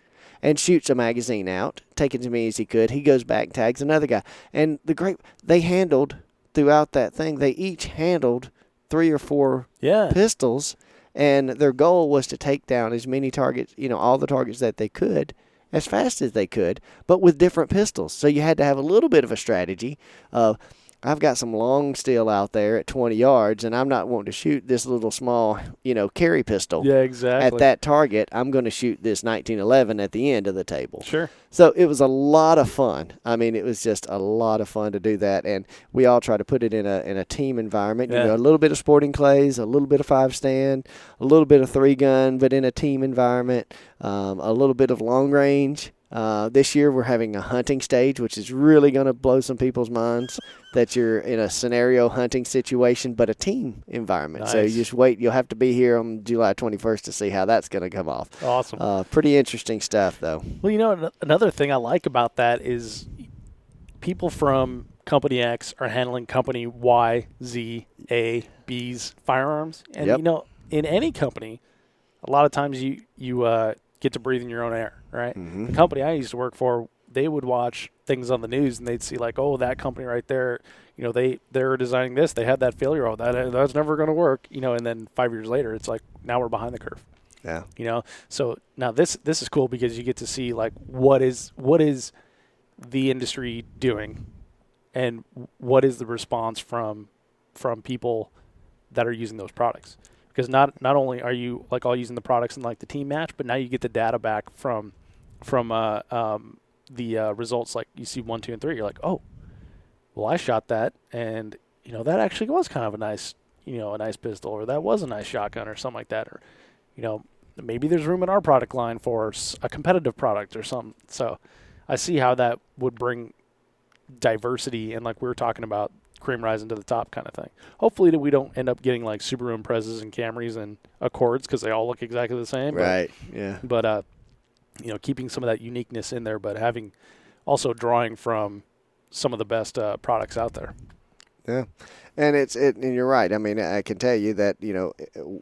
A: and shoots a magazine out, taking as many as he could. He goes back, tags another guy. And they handled, throughout that thing, they each handled 3 or 4 pistols. And their goal was to take down as many targets, all the targets that they could, as fast as they could, but with different pistols. So you had to have a little bit of a strategy of, I've got some long steel out there at 20 yards, and I'm not wanting to shoot this little small, carry pistol.
C: Yeah, exactly.
A: At that target, I'm going to shoot this 1911 at the end of the table.
C: Sure.
A: So it was a lot of fun. I mean, it was just a lot of fun to do that, and we all try to put it in a team environment.
C: Yeah.
A: A little bit of sporting clays, a little bit of 5-stand, a little bit of 3-gun, but in a team environment. A little bit of long range. This year we're having a hunting stage, which is really going to blow some people's minds, that you're in a scenario hunting situation, but a team environment.
C: Nice.
A: So you just wait. You'll have to be here on July 21st to see how that's going to come off.
C: Awesome.
A: Pretty interesting stuff, though.
C: Well, another thing I like about that is people from Company X are handling Company Y, Z, A, B's firearms. And, in any company, a lot of times you get to breathe in your own air, right?
A: Mm-hmm.
C: The company I used to work for, they would watch things on the news and they'd see like, oh, that company right there, they're designing this, they had that failure, oh, that's never going to work, and then 5 years later, it's like, now we're behind the curve.
A: Yeah.
C: So now this is cool because you get to see like what is the industry doing and what is the response from people that are using those products. because not only are you like all using the products in like the team match, but now you get the data back from the results. Like you see 1, 2, and 3, you're like, oh, well, I shot that, and that actually was kind of a nice pistol, or that was a nice shotgun, or something like that, or maybe there's room in our product line for a competitive product or something. So I see how that would bring diversity, and like we were talking about, cream rising to the top kind of thing. Hopefully that we don't end up getting like Subaru Imprezas and Camrys and Accords because they all look exactly the same.
A: Right. Yeah.
C: But keeping some of that uniqueness in there, but having also drawing from some of the best products out there.
A: Yeah. And and you're right. I mean, I can tell you that,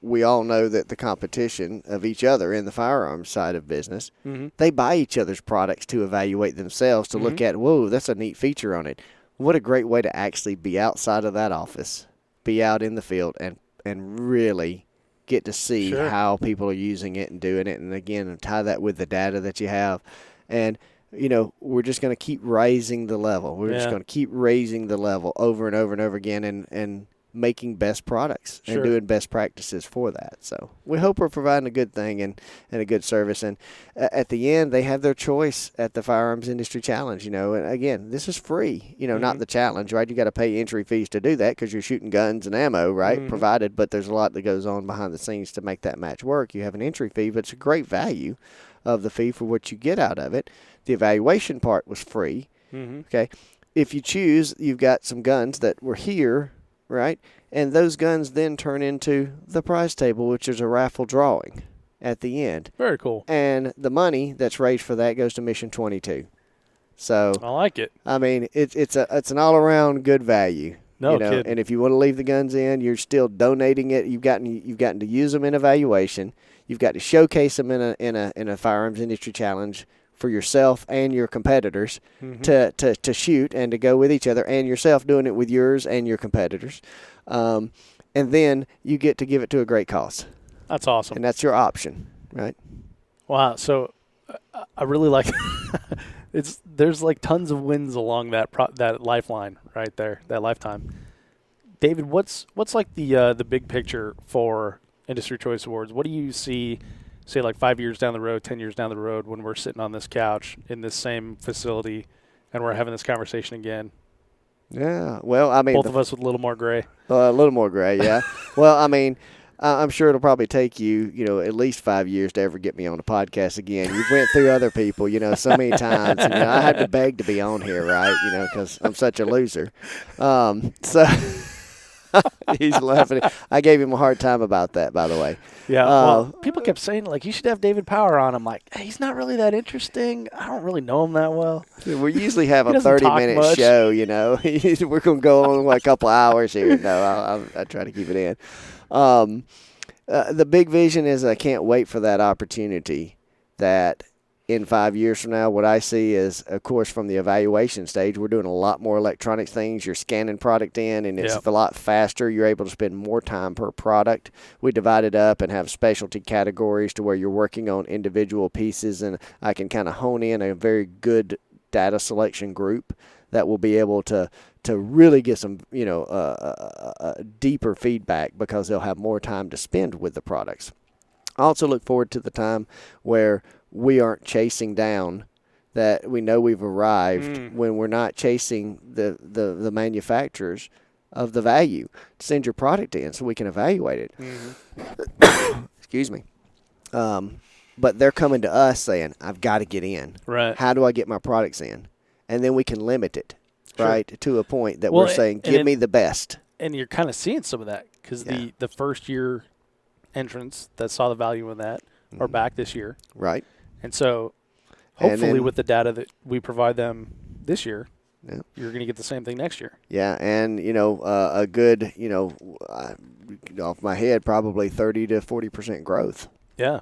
A: we all know that the competition of each other in the firearms side of business, they buy each other's products to evaluate themselves, to look at, whoa, that's a neat feature on it. What a great way to actually be outside of that office, be out in the field, and really get to see how people are using it and doing it. And, again, tie that with the data that you have. And, we're just going to keep raising the level. We're just going to keep raising the level over and over and over again and making best products and doing best practices for that. So we hope we're providing a good thing and a good service. And at the end, they have their choice at the Firearms Industry Challenge. And again, this is free, not the challenge, right? You got to pay entry fees to do that because you're shooting guns and ammo, right? Provided, but there's a lot that goes on behind the scenes to make that match work. You have an entry fee, but it's a great value of the fee for what you get out of it. The evaluation part was free. Okay. If you choose, you've got some guns that were here, right? And those guns then turn into the prize table, which is a raffle drawing at the end.
C: Very cool.
A: And the money that's raised for that goes to Mission 22. So
C: I like it.
A: I mean, it's an all around good value.
C: No kidding.
A: And if you want to leave the guns in, you're still donating it. You've gotten to use them in evaluation. You've got to showcase them in a firearms industry challenge for yourself and your competitors to shoot and to go with each other, and yourself doing it with yours and your competitors. And then you get to give it to a great cause.
C: That's awesome.
A: And that's your option, right?
C: Wow. So I really like there's like tons of wins along that lifeline right there, that lifetime. David, what's like the big picture for Industry Choice Awards? What do you see, say like 5 years down the road, 10 years down the road, when we're sitting on this couch in this same facility and we're having this conversation again?
A: Yeah. Well, I mean,
C: both of us with a little more gray.
A: A little more gray, yeah. Well, I mean, I'm sure it'll probably take you, at least 5 years to ever get me on a podcast again. You've went through other people, so many times. And, I had to beg to be on here, right? Because I'm such a loser. So he's laughing. I gave him a hard time about that, by the way.
C: Yeah. Well, people kept saying, like, you should have David Power on. I'm like, hey, he's not really that interesting. I don't really know him that well.
A: We usually have a 30-minute show, We're going to go on a couple hours here. No, I try to keep it in. The big vision is I can't wait for that opportunity that in 5 years from now, what I see is, of course, from the evaluation stage, we're doing a lot more electronic things. You're scanning product in, and it's a lot faster. You're able to spend more time per product. We divide it up and have specialty categories to where you're working on individual pieces, and I can kind of hone in a very good data selection group that will be able to really get some, deeper feedback because they'll have more time to spend with the products. I also look forward to the time where we aren't chasing down, that we know we've arrived when we're not chasing the manufacturers of the value. Send your product in so we can evaluate it. Excuse me. But they're coming to us saying, I've got to get in.
C: Right.
A: How do I get my products in? And then we can limit it, right, to a point that we're saying, give me the best.
C: And you're kind of seeing some of that because the first-year entrants that saw the value in that are back this year. Right. And so hopefully with the data that we provide them this year, you're going to get the same thing next year.
A: Yeah, and, a good, off my head, probably 30 to 40% growth.
C: Yeah.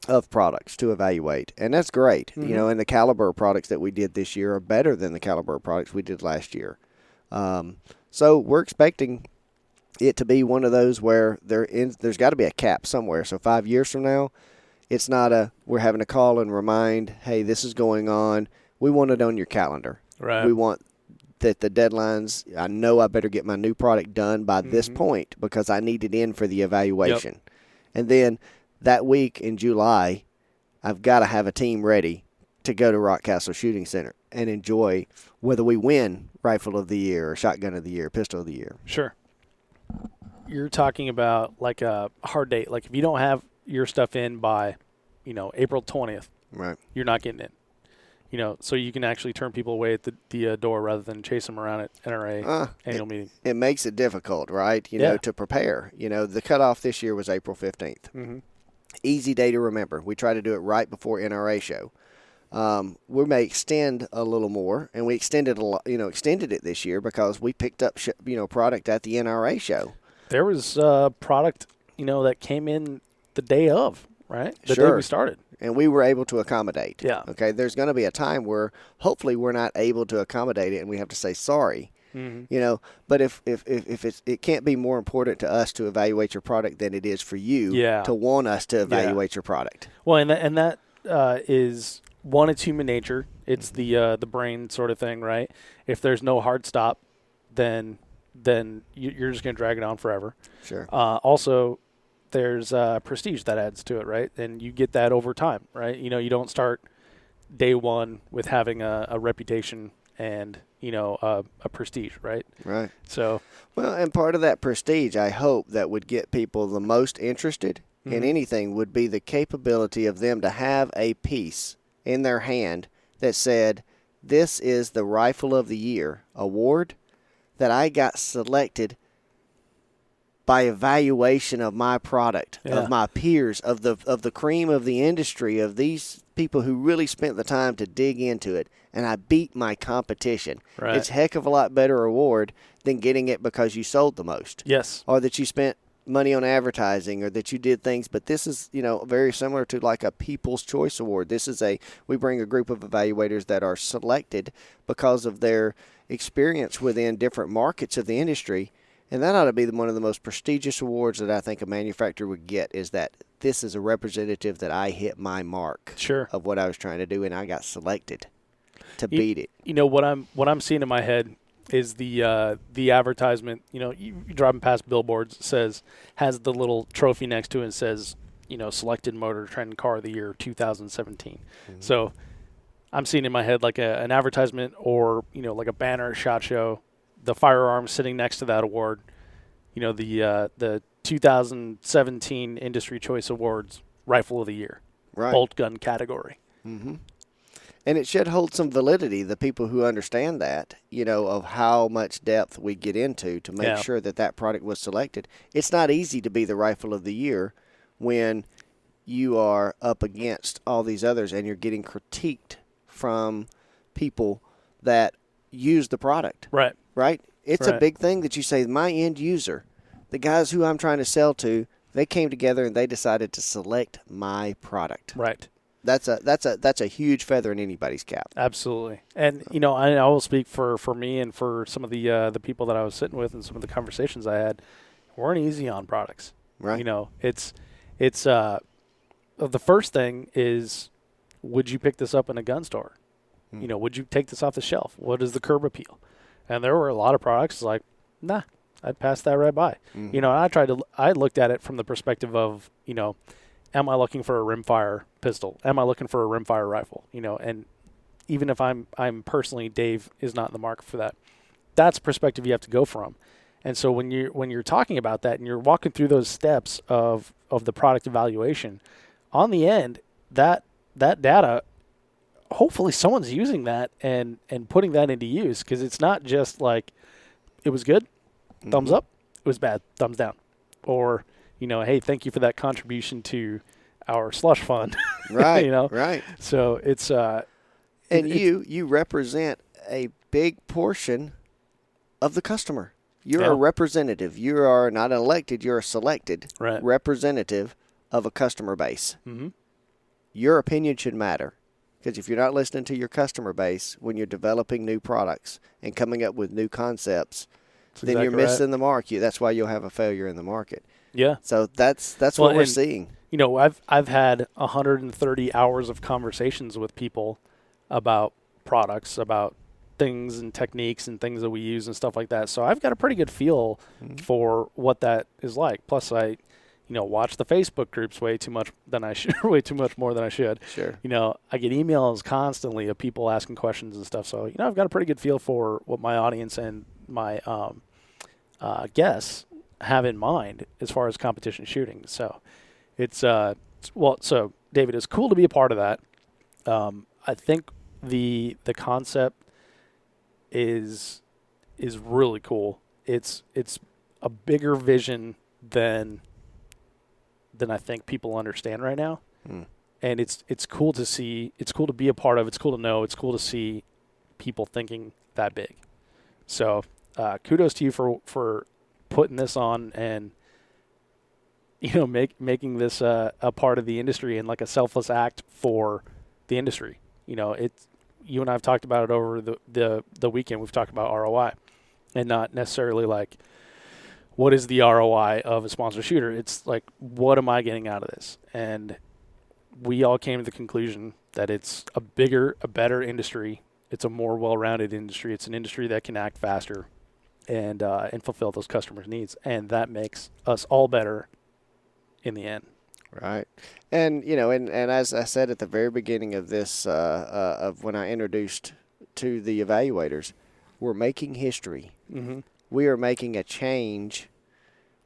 A: Of products to evaluate. And that's great. And the caliber of products that we did this year are better than the caliber of products we did last year. So we're expecting it to be one of those where there's got to be a cap somewhere. So 5 years from now, it's not we're having to call and remind, hey, this is going on. We want it on your calendar.
C: Right.
A: We want that the deadlines, I know I better get my new product done by this point because I need it in for the evaluation. And then that week in July, I've got to have a team ready to go to Rock Castle Shooting Center and enjoy whether we win Rifle of the Year or Shotgun of the Year, Pistol of the Year.
C: Sure. You're talking about like a hard date. Like if you don't have your stuff in by, April 20th,
A: right,
C: you're not getting in. So you can actually turn people away at the door rather than chase them around at NRA annual meeting.
A: It makes it difficult, right, to prepare. The cutoff this year was April 15th.
C: Mm-hmm.
A: Easy day to remember. We try to do it right before NRA show. We may extend a little more, and we extended it this year because we picked up product at the NRA show.
C: There was product that came in the day of, right? The day we started,
A: and we were able to accommodate.
C: Yeah.
A: Okay. There's going to be a time where hopefully we're not able to accommodate it, and we have to say sorry.
C: Mm-hmm.
A: But if it can't be more important to us to evaluate your product than it is for you to want us to evaluate your product.
C: Well, and that is. One, it's human nature. It's the brain sort of thing, right? If there's no hard stop, then you're just going to drag it on forever.
A: Sure.
C: Also, there's prestige that adds to it, right? And you get that over time, right? You don't start day one with having a reputation and a prestige, right?
A: Right.
C: So.
A: Well, and part of that prestige, I hope, that would get people the most interested in anything would be the capability of them to have a piece in their hand that said, this is the Rifle of the Year award that I got selected by evaluation of my product, of my peers, of the cream of the industry, of these people who really spent the time to dig into it, and I beat my competition.
C: Right.
A: It's a heck of a lot better reward than getting it because you sold the most.
C: Yes.
A: Or that you spent money on advertising, or that you did things. But this is, very similar to like a People's Choice Award. We bring a group of evaluators that are selected because of their experience within different markets of the industry. And that ought to be one of the most prestigious awards that I think a manufacturer would get, is that this is a representative that I hit my mark of what I was trying to do, and I got selected to beat it.
C: What I'm seeing in my head is the advertisement. You driving past billboards, has the little trophy next to it and says, selected Motor Trend Car of the Year 2017. Mm-hmm. So I'm seeing in my head like an advertisement or like a banner, SHOT Show, the Firearms sitting next to that award. The 2017 Industry Choice Awards Rifle of the Year, bolt gun category.
A: Mm-hmm. And it should hold some validity, the people who understand that, of how much depth we get into to make sure that product was selected. It's not easy to be the Rifle of the Year when you are up against all these others and you're getting critiqued from people that use the product.
C: Right.
A: Right? It's a big thing that you say, my end user, the guys who I'm trying to sell to, they came together and they decided to select my product.
C: Right.
A: That's a huge feather in anybody's cap.
C: Absolutely. And I will speak for me and for some of the people that I was sitting with and some of the conversations I had weren't easy on products.
A: Right.
C: It's the first thing is, would you pick this up in a gun store? Would you take this off the shelf? What is the curb appeal? And there were a lot of products like, nah, I'd pass that right by. And I looked at it from the perspective of, am I looking for a rimfire pistol? Am I looking for a rimfire rifle? And even if I'm personally, Dave is not in the market for that. That's perspective you have to go from. And so when you're talking about that and you're walking through those steps of the product evaluation, on the end, that data, hopefully someone's using that and putting that into use, because it's not just like, it was good, thumbs up, it was bad, thumbs down. Or, hey, thank you for that contribution to our slush fund.
A: Right. Right.
C: So it's
A: and you represent a big portion of the customer. You're a representative. You are not elected, you're a selected representative of a customer base.
C: Mm-hmm.
A: Your opinion should matter. Because if you're not listening to your customer base when you're developing new products and coming up with new concepts, then you're missing the mark. That's why you'll have a failure in the market.
C: Yeah.
A: So that's what we're seeing.
C: I've had 130 hours of conversations with people about products, about things and techniques and things that we use and stuff like that. So I've got a pretty good feel for what that is like. Plus, I watch the Facebook groups way too much than I should, way too much more than I should.
A: Sure.
C: I get emails constantly of people asking questions and stuff. So, I've got a pretty good feel for what my audience and my guests have in mind as far as competition shooting. So so David, it's cool to be a part of that. I think the concept is really cool. It's a bigger vision than I think people understand right now. And it's cool to see. It's cool to be a part of. It's cool to know. It's cool to see people thinking that big. So kudos to you for putting this on and making this a part of the industry and like a selfless act for the industry. It's you and I have talked about it over the weekend. We've talked about ROI and not necessarily like what is the ROI of a sponsored shooter. It's like, what am I getting out of this? And we all came to the conclusion that it's a better industry. It's a more well-rounded industry. It's an industry that can act faster and fulfill those customers' needs. And that makes us all better in the end.
A: Right. And, and as I said at the very beginning of this, of when I introduced to the evaluators, we're making history.
C: Mm-hmm.
A: We are making a change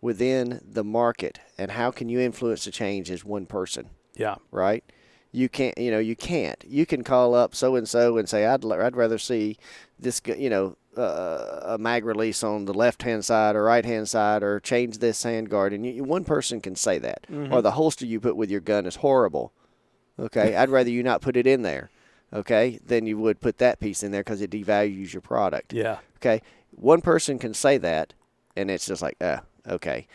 A: within the market. And how can you influence the change as one person?
C: Yeah.
A: Right? You can't, you can't. You can call up so-and-so and say, I'd rather see this, a mag release on the left-hand side or right-hand side or change this handguard. And one person can say that.
C: Mm-hmm.
A: Or the holster you put with your gun is horrible. Okay? I'd rather you not put it in there. Okay? Than you would put that piece in there because it devalues your product.
C: Yeah.
A: Okay? One person can say that, and it's just like, okay.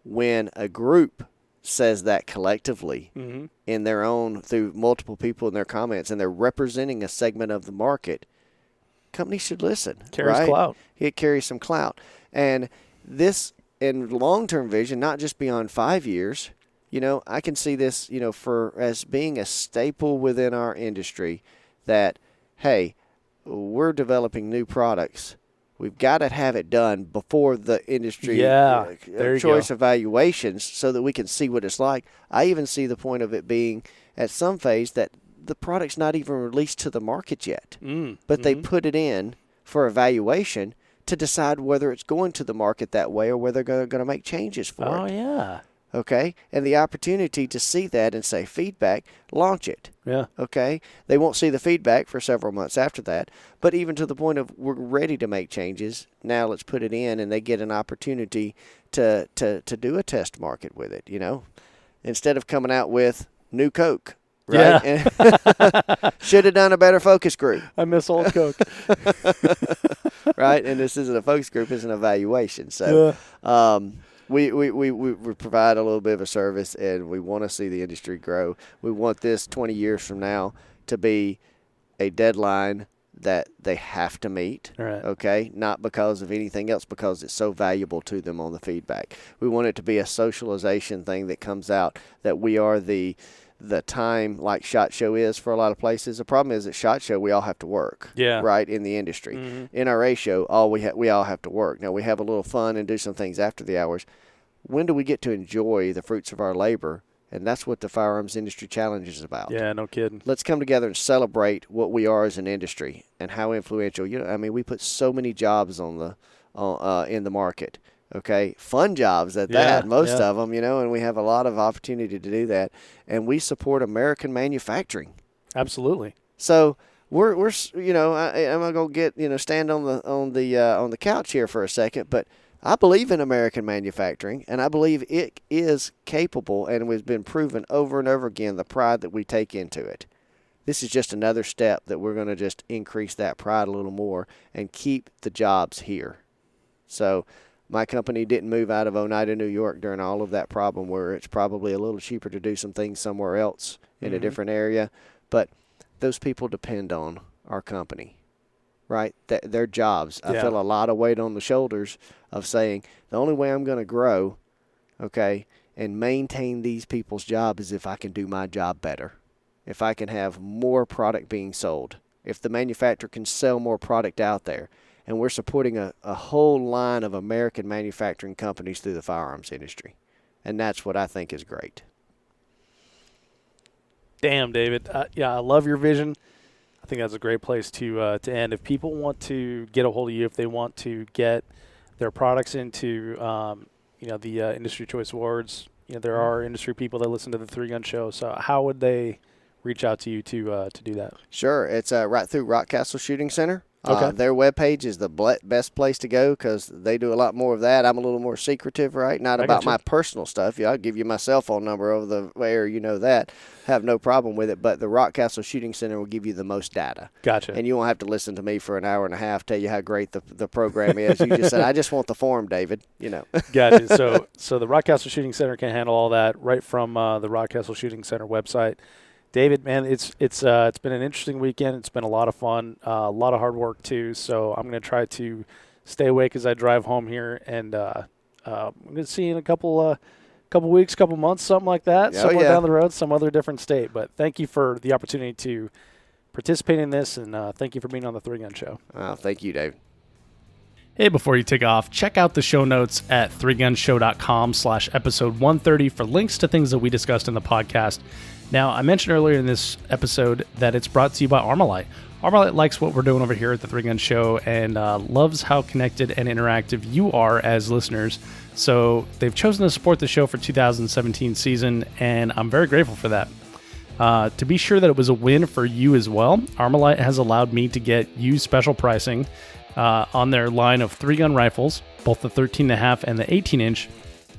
A: When a group says that collectively
C: mm-hmm.
A: in their own, through multiple people in their comments, and they're representing a segment of the market, companies should listen.
C: Carries
A: right?
C: clout.
A: It carries some clout. And this, in long-term vision, not just beyond 5 years, I can see this, as being a staple within our industry that, hey, we're developing new products. We've got to have it done before the industry choice evaluations so that we can see what it's like. I even see the point of it being at some phase that the product's not even released to the market yet. But they put it in for evaluation to decide whether it's going to the market that way or whether they're going to make changes for it.
C: Oh, yeah.
A: Okay? And the opportunity to see that and say feedback, launch it.
C: Yeah.
A: Okay? They won't see the feedback for several months after that. But even to the point of we're ready to make changes, now let's put it in, and they get an opportunity to do a test market with it, Instead of coming out with new Coke. Right?
C: Yeah.
A: Should have done a better focus group.
C: I miss old Coke.
A: Right? And this isn't a focus group, it's an evaluation. So we provide a little bit of a service, and we want to see the industry grow. We want this 20 years from now to be a deadline that they have to meet,
C: right.
A: Okay? Not because of anything else, because it's so valuable to them on the feedback. We want it to be a socialization thing that comes out, that we are the time like SHOT Show is for a lot of places. The problem is at SHOT Show we all have to work, right, in the industry.
C: Mm-hmm.
A: NRA Show, we all have to work. Now we have a little fun and do some things after the hours. When do we get to enjoy the fruits of our labor? And that's what the Firearms Industry Challenge is about.
C: Yeah, no kidding.
A: Let's come together and celebrate what we are as an industry and how influential. We put so many jobs in the market. Okay, fun jobs at that, most of them, and we have a lot of opportunity to do that, and we support American manufacturing.
C: Absolutely.
A: So we're I'm gonna get stand on the couch here for a second, but I believe in American manufacturing, and I believe it is capable, and it has been proven over and over again the pride that we take into it. This is just another step that we're going to just increase that pride a little more and keep the jobs here. So. My company didn't move out of Oneida, New York during all of that problem where it's probably a little cheaper to do some things somewhere else in a different area. But those people depend on our company, right? Their jobs. I feel a lot of weight on the shoulders of saying the only way I'm going to grow, okay, and maintain these people's job is if I can do my job better, if I can have more product being sold, if the manufacturer can sell more product out there. And we're supporting a whole line of American manufacturing companies through the firearms industry. And that's what I think is great.
C: Damn, David. Yeah, I love your vision. I think that's a great place to end. If people want to get a hold of you, if they want to get their products into the Industry Choice Awards, there are industry people that listen to the Three Gun Show. So how would they reach out to you to do that?
A: Sure. It's right through Rock Castle Shooting Center.
C: Okay.
A: Their webpage is the best place to go because they do a lot more of that. I'm a little more secretive, right? Not about my personal stuff. I'll give you my cell phone number over the air. You know that. Have no problem with it. But the Rock Castle Shooting Center will give you the most data.
C: Gotcha.
A: And you won't have to listen to me for an hour and a half tell you how great the program is. You just said, I just want the form, David.
C: Gotcha. So the Rock Castle Shooting Center can handle all that right from the Rock Castle Shooting Center website. David, man, it's been an interesting weekend. It's been a lot of fun, a lot of hard work too. So I'm going to try to stay awake as I drive home here, and I'm going to see you in a couple weeks, couple months, something like that, somewhere down the road, some other different state. But thank you for the opportunity to participate in this, and thank you for being on the Three Gun Show.
A: Thank you, David.
B: Hey, before you take off, check out the show notes at threegunshow.com/episode 130 for links to things that we discussed in the podcast. Now, I mentioned earlier in this episode that it's brought to you by Armalite. Armalite likes what we're doing over here at the Three Gun Show and loves how connected and interactive you are as listeners. So they've chosen to support the show for 2017 season, and I'm very grateful for that. To be sure that it was a win for you as well, Armalite has allowed me to get you special pricing on their line of 3-gun rifles, both the 13.5 and the 18-inch,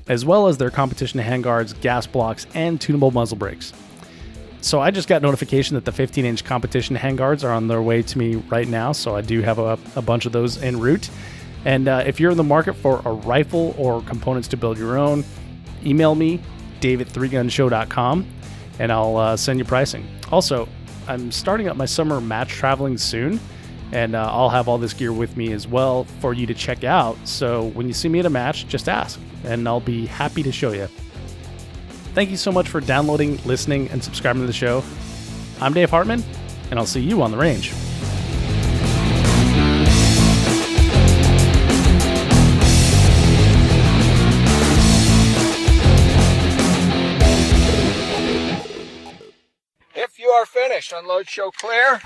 B: as well as their competition handguards, gas blocks, and tunable muzzle brakes. So I just got notification that the 15-inch competition handguards are on their way to me right now, so I do have a bunch of those en route. And if you're in the market for a rifle or components to build your own, email me, dave@threegunshow.com, and I'll send you pricing. Also, I'm starting up my summer match traveling soon, and I'll have all this gear with me as well for you to check out. So when you see me at a match, just ask, and I'll be happy to show you. Thank you so much for downloading, listening, and subscribing to the show. I'm Dave Hartman, and I'll see you on the range.
D: If you are finished, unload, show clear.